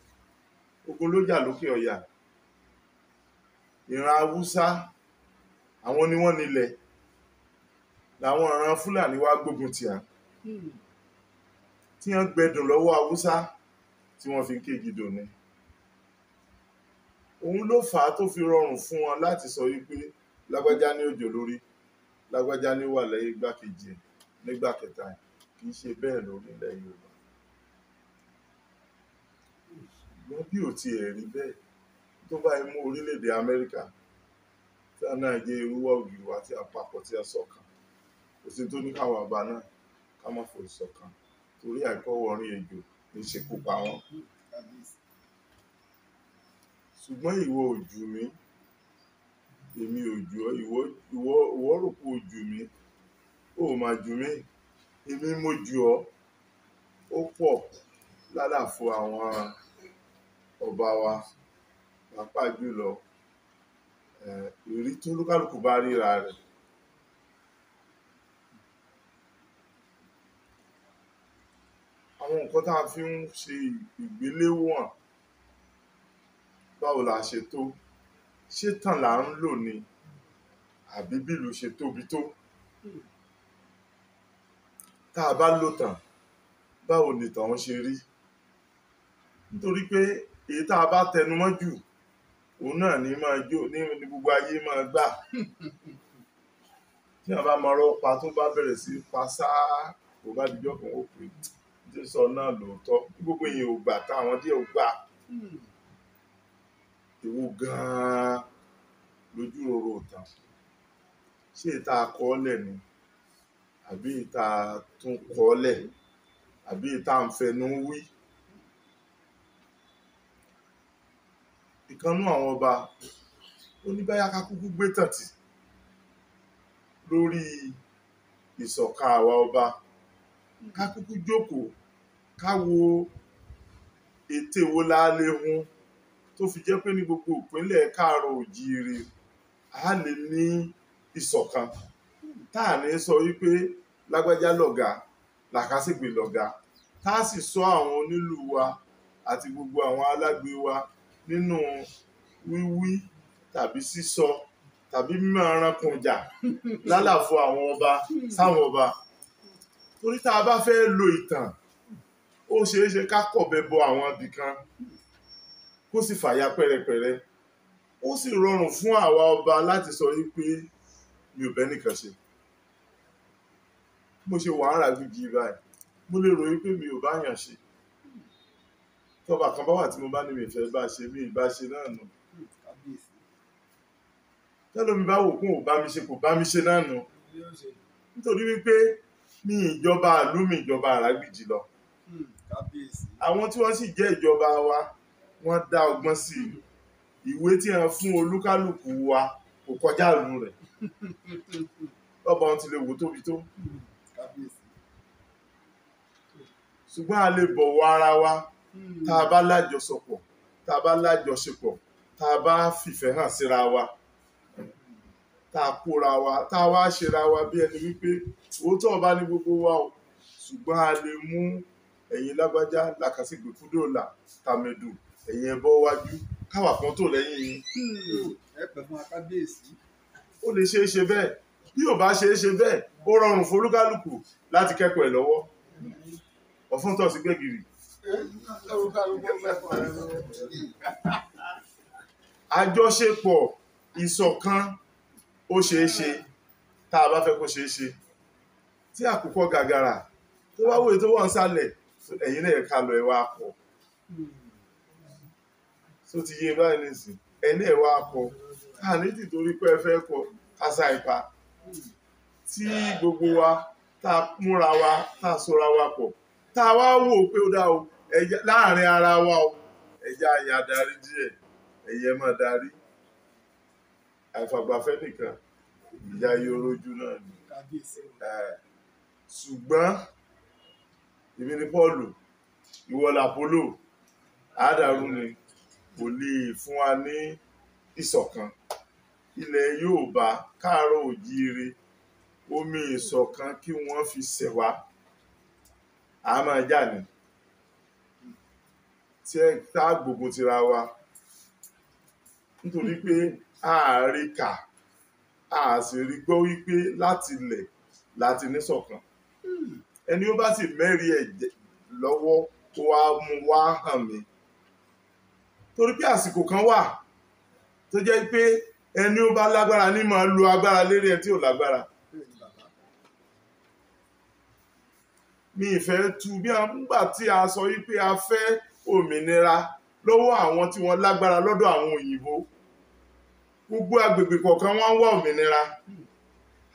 ogun ló jà lókè ọya ìran Haúsá àwọn ni wọ́n nílẹ̀ làwọn ìran Fúlàní wá gbógun tì á tí wọ́n gbẹdùn lọ́wọ́ Haúsá tí wọ́n fi ń kéjì dòní òun ló fà á tó fi rọrùn fún wọn láti sọ wípé lágbájá ní òjò lórí lágbájá ní wà lẹ́yìn igbákejì ẹ̀ nígbà kẹta kì í ṣe bẹ́ẹ̀ lórí ilẹ̀ Yorùbá ṣùgbọ́n bí ò tiẹ̀ rí bẹ́ẹ̀ tó bá mú orílẹ̀-èdè Amẹ́ríkà tí a náà jẹ́ irúwà ògiri wa tí a papọ̀ tí a ṣọ̀kan kò sí tó ní káwọn àbá náà ká má fò ìṣọ̀kan torí àìkọ́wọ́rin ejò ní ṣekú pa wọ́n ṣùgbọ́n ìwọ ò jù mí èmi ò jù ọ́ ìwọ rò pé ò jù mí ó máa jù mí èmi mo jù ọ́ ó pọ̀ lálàfo àwọn ọba wa pàápàá jùlọ ìrí tó olúkálùkù bá ríra rẹ̀ àwọn nǹkan tá a fi ń ṣe ìgbéléwọ̀n báwo la ṣe tó ṣé tàn là ń lò ní àbí bílù ṣe tóbi tó tá a bá lò tàn báwo ni tàn ṣe rí nítorí pé èyí tá a bá tẹnumọ́ jù òun náà ní máa jó ní gbogbo ayé máa gbà tí a bá mọ ọ̀rọ̀ pa tó bá bẹ̀rẹ̀ sí pa sáá kò bá dijọ́ kan ó pè tí sọ náà lóòótọ́ gbogbo èèyàn ò gbà táwọn díẹ̀ ò gbà èwo gan-an lójú roro tàn ṣé ìta akọọ́lẹ̀ ni àbí ìta tún kọ́ọ́lẹ̀ àbí ìta ń fẹnu wí. Ìkanú àwọn ọba ó ní báyá ká kúkú gbé tàntì lórí ìṣọ̀kan àwa ọba ká kúkú jókòó ká wo ète wo la lè hun tó fi jẹ́ pé ní gbogbo ìpínlẹ̀ Káàárọ̀ Oòjíire a lè ní ìṣọ̀kan tá à ní sọ wípé lágbájá lọ̀gá làkàṣègbè lọ̀gá tá a sì sọ àwọn onílù wa àti gbogbo àwọn alágbe wa nínú wíwí tàbí sísọ tàbí mímọ̀ ẹrankunjà lálàfo àwọn ọba sáwọn ọba. Torí tá a bá fẹ́ lo ìtàn ó ṣeé ṣe ká kọ̀bẹ bọ àwọn ibì kan kó sì fàya pẹ́rẹpẹ̀rẹ. Ó sì rọrùn fún àwa ọba láti sọ wípé mi ò bẹ́ nìkan ṣe. Mo ṣe wà ń Ìràgbìjí báyìí mo lè ròyìn pé mi ò bá yàn ṣe. Tọ́ba kan bá wà tí mo bá ní mi fẹ́ bá ṣe mi ìbá ṣe náà nù. Tẹ́lómi bá wò kún ò bá mi ṣe kò bá mi ṣe náà nù. Nítorí wípé ní ìjọba ìlú mi ìjọba Ìràgbìjí lọ. Àwọn tí wọ́n sì jẹ́ ìjọba wa wọ́n dá ọgbọ́n sí ìwé tí wọ́n fún olúkálùkù wa kò kọjá ìlú rẹ̀. Lọ́ba wọn ti lè wò tóbi tó. Ṣùgbọ́n a lè bọ̀wọ̀ ara wa tá a bá lájọsọpọ̀ tá a bá lájọṣepọ̀ tá a bá fìfẹ́ hàn síra wa tá a kóra wa tá a wá ṣera wa bí ẹni wípé òótọ́ ọba ní gbogbo wa o ṣùgbọ́n a lè mú ẹ̀yin lágbájá làkàsìgbè kúdòlà tàmẹ̀dù ẹ̀yin ẹbọ wájú káwà kan tó lẹ́yìn yín. ẹ pẹ̀ fún akábíyèsí. Ó lè ṣeé ṣe bẹ́ẹ̀ bí ò bá ṣeé ṣe bẹ́ẹ̀ ó rọrùn fún olúkálùkù láti kẹ́kọ̀ọ́ ẹ̀ lọ́wọ́. Ọ̀fun tọ̀ sí gbẹ̀gìrì. Àjọṣepọ̀ ìṣọ̀kan ó ṣeé ṣe tá a bá fẹ́ kó ṣeé ṣe. Tí àkùkọ gàgàrà tó wá wòye tó wọ́n ń sálẹ̀ ẹ̀yin náà ká lọ ẹ̀ wá pọ̀. Tó ti yé báyìí nìsín ẹni ẹ̀ wá pọ̀ ká ní tìtorí pé ẹ fẹ́ kọ kásá ipa. Tí gbogbo wa tá a múra wa tá a sora wa pọ̀ tá a wá wò pé ó dá o láàrin ara wa o ẹja àyà darí díẹ̀ ẹ̀yẹ máa darí àìfàgbàfẹ́ nìkan ìyá yorojú náà ni. Ṣùgbọ́n èmi ni Pọ́ọ̀lù ìwọ l'Àpólò àádàrú ni kò lè fún wa ní ìṣọ̀kan. Ilẹ̀ Yorùbá káàárọ̀ òjíire omi ìṣọ̀kan kí wọ́n fi ṣẹ̀ wá a máa jà ní tí ẹ tá gbogbo tira wa nítorí pé a rí kà a sì rí gbọ́ wípé láti ilẹ̀ láti níṣọ̀kan. Ẹni ó bá sì mẹ́rí ẹ̀ lọ́wọ́ kó wá mú wá hàn mí. Torí pé àsìkò kan wà tó jẹ́ pé ẹni ó bá lágbára ní máa lo agbára lérí ẹ tí ò lágbára. Mi ìfẹ́ tu bí a nígbà tí a sọ wípé a fẹ́ òmìnira lọ́wọ́ àwọn tí wọ́n lágbára lọ́dọ̀ àwọn òyìnbó. Gbogbo agbègbè kọ̀ọ̀kan wọ́n wá òmìnira.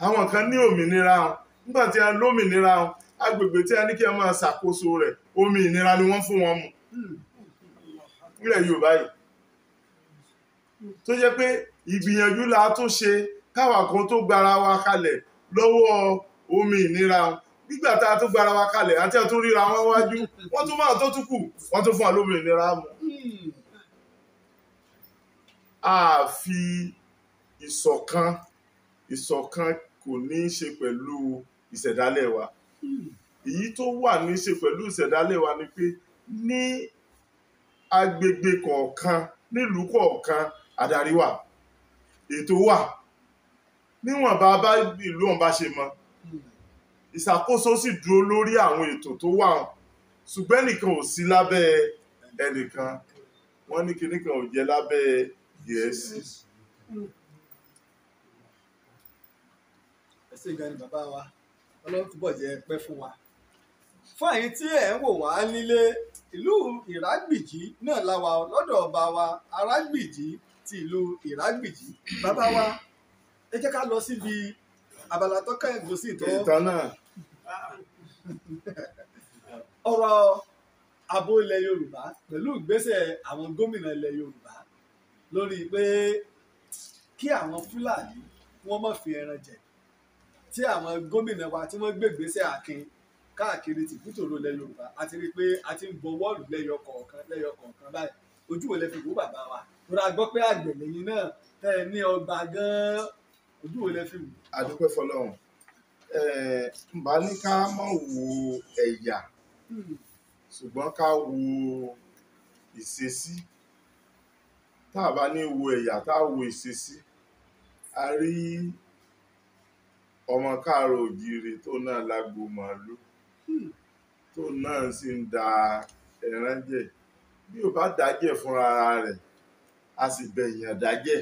Àwọn kan ní òmìnira nígbà tí a lómìnira agbègbè tí a ní kí a máa ṣàkóso rẹ̀ omi ìnira ni wọ́n fún wọn mu. Nílẹ̀ Yorùbá yìí tó jẹ́ pé ìgbìyànjú la tó ṣe káwa kan tó gbára wa kalẹ̀ lọ́wọ́ omi ìnira nígbà tá a tó gbára wa kalẹ̀ àti a tó ríra wọn wájú wọ́n tún máa tó tún kù wọ́n tún fún wa lómi ìnira mu. A fi ìṣọ̀kan kò ní í ṣe pẹ̀lú ìṣẹ̀dálẹ̀ wa. Èyí tó wà ní í ṣe pẹ̀lú ìṣẹ̀dálẹ̀ wa ni pé ní agbègbè kọ̀ọ̀kan nílùú kọ̀ọ̀kan adarí wà ètò wà níwọ̀n bá ìlú ọ̀hún bá ṣe mọ́ ìṣàkóso sì dúró lórí àwọn ètò tó wà ṣùgbọ́n ẹnìkan ò sí lábẹ́ ẹnìkan wọ́n ní kinní kan ò jẹ́ lábẹ́ Gẹ̀ẹ́sì. Ẹ ṣé gan ni bàbá wa Ọlọ́run túbọ̀ jẹ́ pẹ́ fún wa. Fún àyín tí ẹ̀ ń wò wá nílé ìlú Ìrágbìjí náà la wà lọ́dọ̀ ọba wa Arágbìjí ti ìlú Ìrágbìjí. Bàbá wa ẹ jẹ́ ká lọ síbi abala tó kẹ́yìn sí ìtàn náà. Ọ̀rọ̀ ààbò ilẹ̀ Yorùbá pẹ̀lú ìgbésẹ̀ àwọn gómìnà ilẹ̀ Yorùbá lórí pé kí àwọn Fúlàní wọ́n má fi ẹran jẹ tí àwọn gómìnà wa tí wọ́n gbé ìgbésẹ̀ akin káàkiri tìbútòrò ilẹ̀ Yorùbá a ti rí i pé a ti ń bọ wọ́ọ̀lù lẹ́yọ kọ̀ọ̀kan báyìí ojú wo lẹ fi wò bàbá wa lórí a gbọ́ pé àgbẹ̀ lẹ́yìn náà tẹ́ ẹ ní ọgbà gan-an ojú wo lẹ fi wò. A dúpẹ́ fọlọ́run bá ní ká má wo ẹ̀yà ṣùgbọ́n ká wo ìṣesí tá a bá ní wo ẹ̀yà tá a wo ìṣesí a rí ọmọ káàárọ̀ òjíire tó náà lágbo màálù tó náà sì ń da ẹran jẹ bí ò bá dájẹ́ fúnra rẹ̀ a sì bẹ̀yàn dájẹ́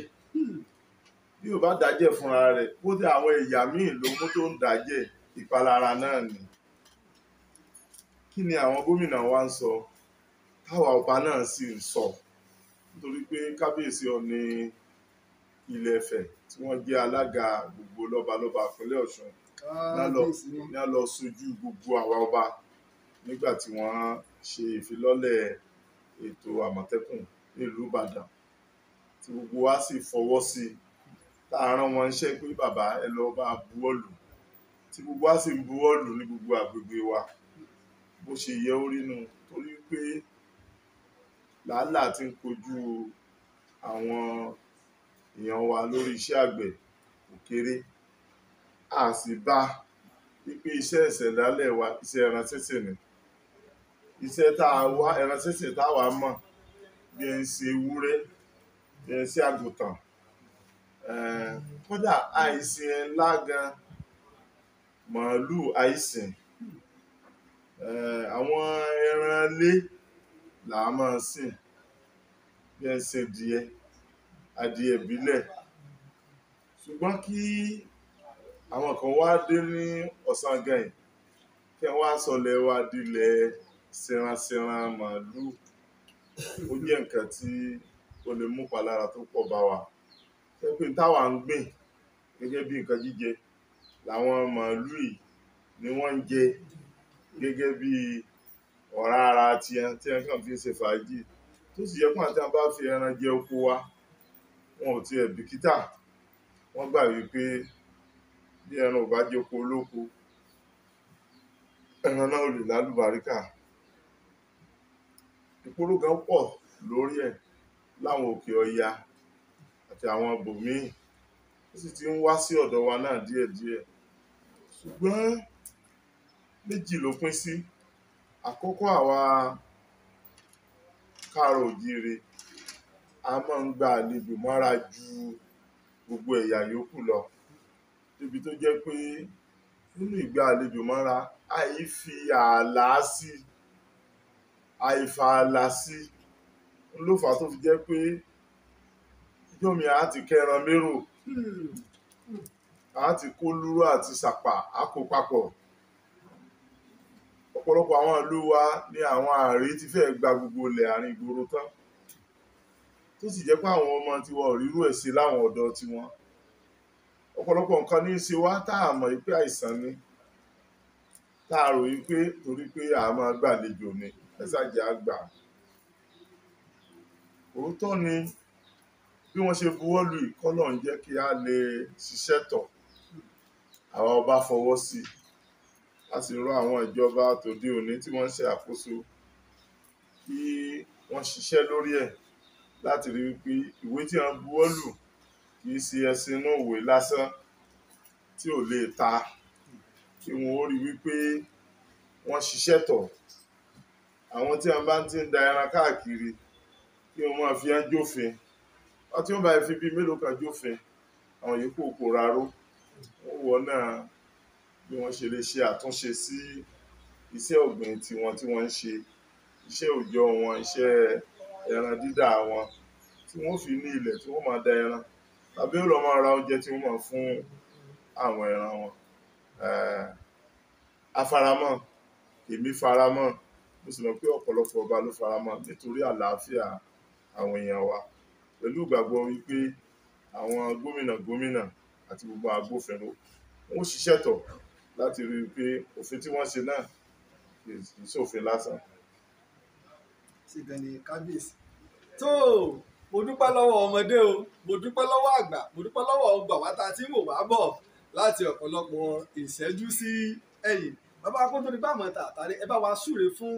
bí ò bá dájẹ́ fúnra rẹ̀ bó dé àwọn ẹ̀yà míì ló mú tó ń dájẹ́ ìpalára náà ni kí ni àwọn gómìnà wa ń sọ táwa ọba náà sì ń sọ nítorí pé kábíyèsí Ọọ̀ni Ilé Ifẹ̀ tí wọ́n jẹ́ alága gbogbo lọ́balọ́ba ìpínlẹ̀ Ọ̀ṣun náà lọ sójú gbogbo àwa ọba nígbà tí wọ́n ṣe ìfilọ́lẹ̀ ètò Àmọ̀tẹ́kùn nílùú Ìbàdàn tí gbogbo wa sì fọwọ́ sí i láàárọ̀ wọn ṣe pé bàbá ẹ lọ bá buwọ́lù tí gbogbo wa sì ń buwọ́lù ní gbogbo àgbègbè wa bó ṣe yẹ ó rí nu torí pé làálàá ti ń kojú àwọn èèyàn wa lórí iṣẹ́ àgbẹ̀ kò kéré a sì bá wípé iṣẹ́ ìṣẹ̀dálẹ̀ wa iṣẹ́ ẹran sínsìn ni iṣẹ́ tá a wá ẹran sínsìn táwa mọ̀ bí ẹ ń ṣe ewúrẹ́ bí ẹ ń ṣe àgùntàn kódà àìsìn ńlá gan màálù àìsìn àwọn ẹran ilé là á máa sìn bí ẹ ń ṣe adìẹ ìbílẹ̀ ṣùgbọ́n kí àwọn kan wá dé ní ọ̀sán gan yìí kí wọ́n wá sọlẹ̀ wa dilẹ̀ ṣẹranṣẹran màálù ó jẹ́ nǹkan tí ó lè mú palára tó pọ̀ bá wa pé táwa ń gbìn gẹ́gẹ́ bí nǹkan jíjẹ làwọn màálù yìí ni wọ́n ń jẹ gẹ́gẹ́ bí ọ̀rá ara tiẹ̀ tí wọ́n kàn fi ń ṣe fàájì tó sì yẹ kó àti àwọn bá fi ẹran jẹ oko wa wọn ò tiẹ̀ bìkítà wọ́n gbà wípé bí ẹran ò bá jẹ oko olóko ẹran náà ò lè lálùbáríkà ìpolówó gan pọ̀ lórí ẹ̀ láwọn òkè ọya àti àwọn ibòmíì ó sì ti ń wá sí ọ̀dọ̀ wa náà díẹ̀díẹ̀ ṣùgbọ́n méjì ló pín sí àkọ́kọ́ àwa káàárọ̀ òjíire a máa ń gba àlejò mọ́ra ju gbogbo ẹ̀yà yòókù lọ débi tó jẹ́ pé nínú ìgbà àlejò mọ́ra àìfi ààlà sí àìfà ààlà sí ló fà á tó fi jẹ́ pé ìjọ́ mi àá ti kẹran mérò àá ti kó lúrú àti sàpà á kó papọ̀ ọ̀pọ̀lọpọ̀ àwọn ìlú wa ní àwọn ààrẹ ti fẹ́ gba gbogbo ilẹ̀ àárín ìgboro tán tó sì jẹ́ pé àwọn ọmọ tiwọn ò rírú ẹ̀ sí láwọn ọ̀dọ́ tiwọn ọ̀pọ̀lọpọ̀ nǹkan ní í ṣe wá tá a mọ̀ pé àìsàn ni tá a rò yí pé torí pé a máa gbàlejò ni ẹ̀sàjẹ́ àgbà òótọ́ ni bí wọ́n ṣe buwọ́lù ìkọ́lọ̀ ń jẹ́ kí a lè ṣiṣẹ́ tọ̀ àwa ọba fọwọ́ sí i a sì rọ àwọn ìjọba tòde òní tí wọ́n ń ṣe àkóso kí wọ́n ṣiṣẹ́ lórí ẹ̀ láti rí wípé ìwé tí wọ́n buwọ́lù kì í ṣe ẹṣin inú ìwé lásán tí ò lè ta kí wọ́n ó rí wípé wọ́n ṣiṣẹ́ tọ̀ àwọn tí wọ́n bá ti ń da ẹran káàkiri kí wọ́n máa fi hàn jófin wọ́n tí wọ́n bá fi bíi mélòó kan jófin àwọn yòókù kò rárú wọ́n wọ náà bí wọ́n ṣe lè ṣe àtúnṣe sí iṣẹ́ ọ̀gbìn tiwọn tí wọ́n ń ṣe iṣẹ́ òòjọ́ wọn iṣẹ́ ẹran dídà wọn tí wọ́n fi ní ilẹ̀ tí wọ́n máa da ẹran tàbí ó lọ máa ra oúnjẹ tí wọ́n máa fún àwọn ẹran wọn afaramọ́ èmi faramọ́ mo sì mọ̀ pé ọ̀pọ̀lọpọ̀ ọba ló faramọ́ nítorí àlàáfíà àwọn èèyàn wa pẹ̀lú ìgbàgbọ́ wípé àwọn gómìnà àti gbogbo agbófinró wọ́n ṣiṣẹ́ tọ̀ láti rí i pé òfin tí wọ́n ṣe náà kì í ṣòfin lásán. síbẹ̀ ni kábíyèsí tó mo dúpẹ́ lọ́wọ́ ọmọdé o mo dúpẹ́ lọ́wọ́ àgbà mo dúpẹ́ lọ́wọ́ ọgbà wá tá a ti ń wò wá bọ̀ láti ọ̀pọ̀lọpọ̀ ìṣẹ́jú sí ẹ̀yìn bàbá kó tó ní bá àmọ́ta àtàrí ẹ bá wa súre fún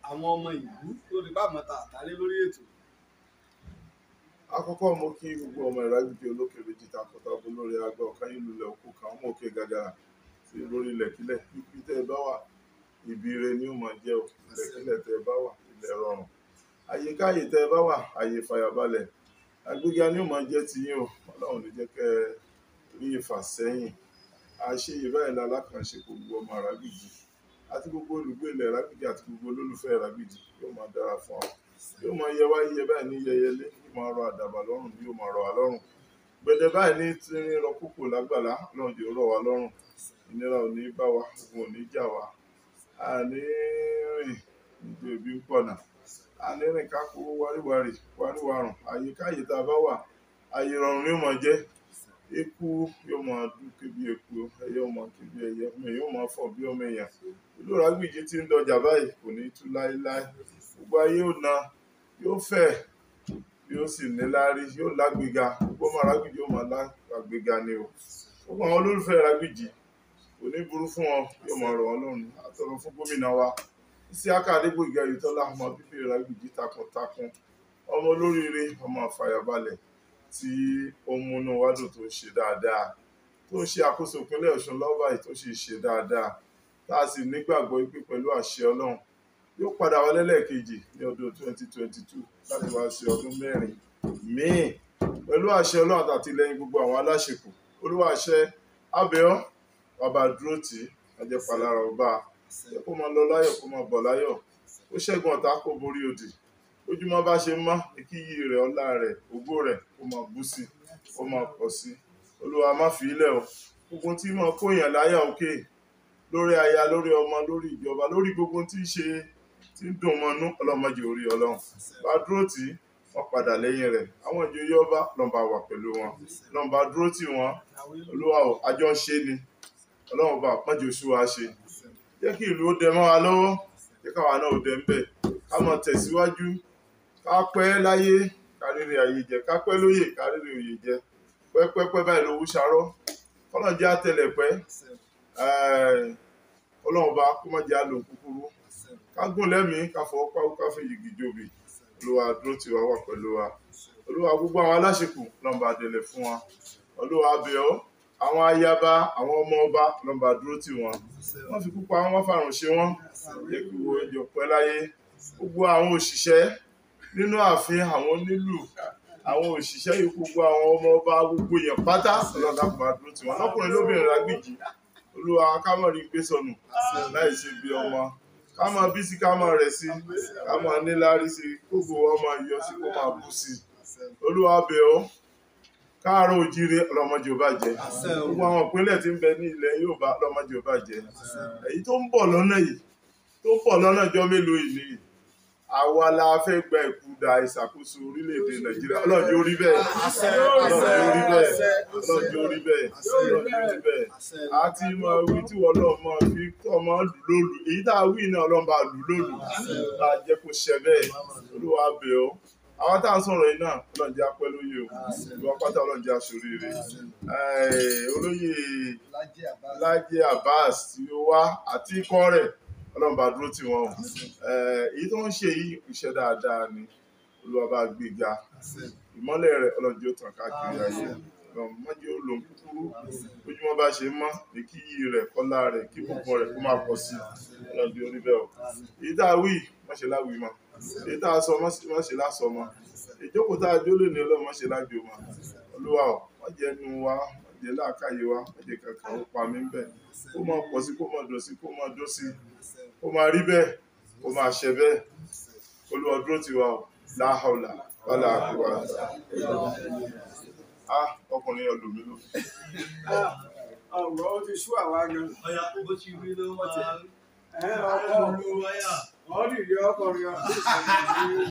àwọn ọmọ ìlú tó ní bá àmọ́ta àtàrí lórí ètò. àkọ́kọ́ mo kí gbogbo ọmọ ìrágbìkì olókè méjì takọtabo lórí agbá ọ̀kan ìlú ilẹ̀ òkú kan ọmọ òkè gàgàrà sí lórí ilẹ̀kílẹ̀ ibi tẹ́ ẹ bá wà ibi ire ni ó máa jẹ́ o ilẹ̀kílẹ̀ tẹ́ ẹ bá wà ilẹ̀ rọrùn àyíkáyè tẹ́ ẹ bá wà àyè fàyàbalẹ̀ àgbéga ni ó máa jẹ́ tiyín o ọlọ́run lè jẹ́ kẹ́ ẹ rí ìfàsẹ́yìn. Àṣeyẹ báyìí la alákànṣe gbogbo ọmọ Ìrágbìjí àti gbogbo olùgbé ilẹ̀ Ìrágbìjí àti gbogbo olólùfẹ́ Ìrágbìjí. Yóò máa dára fún wa, yóò máa yẹ wá yíyẹ báyìí ní yẹyẹlé, yóò máa rọ àdàbà lọ́rùn, yóò máa rọ wá lọ́rùn. Gbẹ̀dẹ̀ báyìí ní tí ń rọ kókò lágbàlá, Ọlọ́run jẹ́ ó rọ̀ wá lọ́rùn. Ìnira ò ní bá wa, ogun ò ní jà wá. Àní rìn níbi òbí ń pọ̀nà, àní rìn ká kó wáríwárùn. Àyíkáyé tá a bá wà, ayé rọrùn ni ó máa jẹ́. Eku yóò máa dúké bí eku, ẹyẹ yóò máa ké bí ẹyẹ, ọmọ èèyàn yóò máa fọ̀ bí ọmọ èèyàn. Ìlú Ìrágbìjí tí ń dọjà báyìí kò ní tú láéláé. Gbogbo ayé ò na, yóò fẹ̀, yóò sì níláárí, yóò lágbéga. Gbogbo ọmọ Ìrágbìjí yóò máa lágbéga ni o. Gbogbo àwọn olólùfẹ́ Ìrágbìjí kò ní burú fún wọn, yóò máa rọ̀ wọ́n lọ́rùn. Àtọrọ fún gómìnà wa Isiaka Adégbóyèga Oyètọ́lá, ọmọ bíbí Ìrágbìjí takuntakun, ọmọ olóríire, ọmọ àfàyàbalẹ̀ tí ó ń múnú wádùn, tó ń ṣe dáadáa, tó ń ṣe àkóso ìpínlẹ̀ Ọ̀ṣun lọ́wọ́ báyìí, tó sì ṣe dáadáa. Tá a sì nígbàgbọ́ pé pẹ̀lú àṣẹ Ọlọ́run yóò padà wá lẹ́lẹ́kejì ní ọdún 2022 láti wá sí ọdún mẹ́rin míì pẹ̀lú àṣẹ Ọlọ́run àti àtìlẹ́yìn gbogbo àwọn aláṣepọ̀. Olúwa àṣẹ abẹ́ọ́ bàbá dúró tì í, ajẹ́palára ọba, jẹ́ kó máa lọ láyọ̀, kó máa bọ̀ láyọ̀, ó ṣẹ́gun ọ̀tá, kó borí òdì. Ojúmọ́ bá ṣe mọ́ ní kí iyì rẹ̀, ọlá rẹ̀, ògo rẹ̀ kó máa bú sí, kó máa pọ̀ sí. Olúwa má fi ilẹ̀ o, gbogbo tí máa kó èèyàn láyà òkè lórí aya, lórí ọmọ, lórí ìjọba, lórí gbogbo tí ń ṣe tí ń dùn mọ́nú, ọlọ́mọdé orí Ọlọ́run bá dúró tì í, wọ́n padà lẹ́yìn rẹ̀. Àwọn ìjòyè ọba lọ́nba wà pẹ̀lú wọn, lọ́nba dúró tì wọ́n. Olúwa o, àjọ ń ṣe ni, Ọlọ́run bá pọ́njì oṣù wa ṣe. Jẹ́ kí ìlú ó dẹ mọ́ wa lọ́wọ́, jẹ́ káwa náà ó dẹ ń bẹ̀, ká máa tẹ̀síwájú, ká pẹ́ láyé, ká rírì ayé jẹ, ká pẹ́ lóyè, ká rírì òye jẹ. Pẹ́pẹ́pẹ́ báyìí lówó ṣarọ́, Ọlọ́run jẹ́ àtẹlẹ̀pẹ́, Ọlọ́run bá kó má jẹ́ àlò kúkúrú, ká gùn lẹ́mìí, ká fọwọ́ pawú, ká fi yìgì jòbì. Olúwa dúró tì wá, wà pẹ̀lú wa. Olúwa gbogbo àwọn aláṣepọ̀ lọ́nba àdẹ̀lẹ̀ fún wa. Olúwa bẹ̀ ọ́, àwọn ayaba, àwọn ọmọ ọba lọ́nba dúró tì wọ́n. Wọ́n fi kúpa wọn, fàrùn ṣe wọ́n, jẹ́ kí wo ẹjọ́ pẹ́ láyé. Gbogbo àwọn òṣìṣẹ́ nínú ààfin, àwọn onílù, àwọn òṣìṣẹ́ yìí, gbogbo àwọn ọmọ ọba, gbogbo èèyàn pátá lọ́nà àpá dúró tì wọ́n. Lọ́kùnrin lóbìnrin Ìrágbìjí, Olúwa ká má rí gbé sọnù láì ṣe bí ọmọ, ká máa bí sí, ká máa rẹ̀ sí, ká máa níláárí sí, gbogbo ọmọ ìyọ sí, kó máa bú sí. Olúwa bẹ̀ ọ́, káàárọ̀ oòjíire, ọlọ́mọdé ò bàjẹ́. Gbogbo àwọn ìpínlẹ̀ tí ń bẹ ní ilẹ̀ Yorùbá, ọlọ́mọdé ò bàjẹ́. Èyí tó ń bọ̀ lọ́nà yìí, tó ń bọ̀ lọ́nà ọjọ́ mélòó yìí nìyí, àwa la fẹ́ gba ìkúdà ìṣàkóso orílẹ̀-èdè Nàìjíríà. Ọlọ́run jẹ́ ó rí bẹ́ẹ̀, Ọlọ́run jẹ́ ó rí bẹ́ẹ̀, Ọlọ́run jẹ́ ó rí bẹ́ẹ̀, Ọlọ́run jẹ́ ó rí bẹ́ẹ̀. A ti mọ wí tí wọ́n lọ́ọ́ mọ fi ọmọ lù lólu, èyí tá a wí náà Ọlọ́run bá lù lólu, tá a jẹ́ kó ṣẹ bẹ́ẹ̀. Olúwa bẹ̀ ọ́, àwọn tá à ń sọ̀rọ̀ yìí náà, Ọlọ́run jẹ́ apẹ́ lóye o, ìwà pátá Ọlọ́run jẹ́ aṣoríire. Olóyè Lájí Abbas tí ó wá àti ikọ̀ rẹ̀, Ọlọ́run bá dúró tì wọ́n. Èyí tó ń ṣe yìí iṣẹ́ dáadáa ni, Olúwa bá gbéga, ìmọ́lẹ̀ rẹ̀ Ọlọ́run jẹ́ ó tàn káàkiri ayé, Ọlọ́run má jẹ́ ó lò ń kúkúrú. Ojúmọ́ bá ṣe mọ́ ní kí iyì rẹ̀, kọ́lá rẹ̀, kí gbogbo rẹ̀ kó máa pọ̀ sí. Ọlọ́run jẹ́ ó rí bẹ́ẹ̀ o. Èyí tá a wí, má ṣe láwí mọ́, èyí tá a sọ, má ṣe lásọ mọ́, ìjókòó tá a jó lónìí, Ọlọ́run má ṣe lájò mọ́. Olúwa o, má jẹ́ ẹnu wa, má jẹ́ làákàyè wa, má jẹ́ kankan ó pa mí bẹ́ẹ̀, kó máa pọ̀ sí, kó máa dùn sí, kó máa dó sí, kó máa rí bẹ́ẹ̀, kó máa ṣẹ bẹ́ẹ̀. Olúwa dúró tì wá o, la hawla wala quwwata. Ọkùnrin ọdún mi ló. Ọ̀rọ̀ ó ti sú àwa gan. Ọya bó ti rí ló máa. Ọkọ̀ ọ̀rìn ọkùnrin ọdún.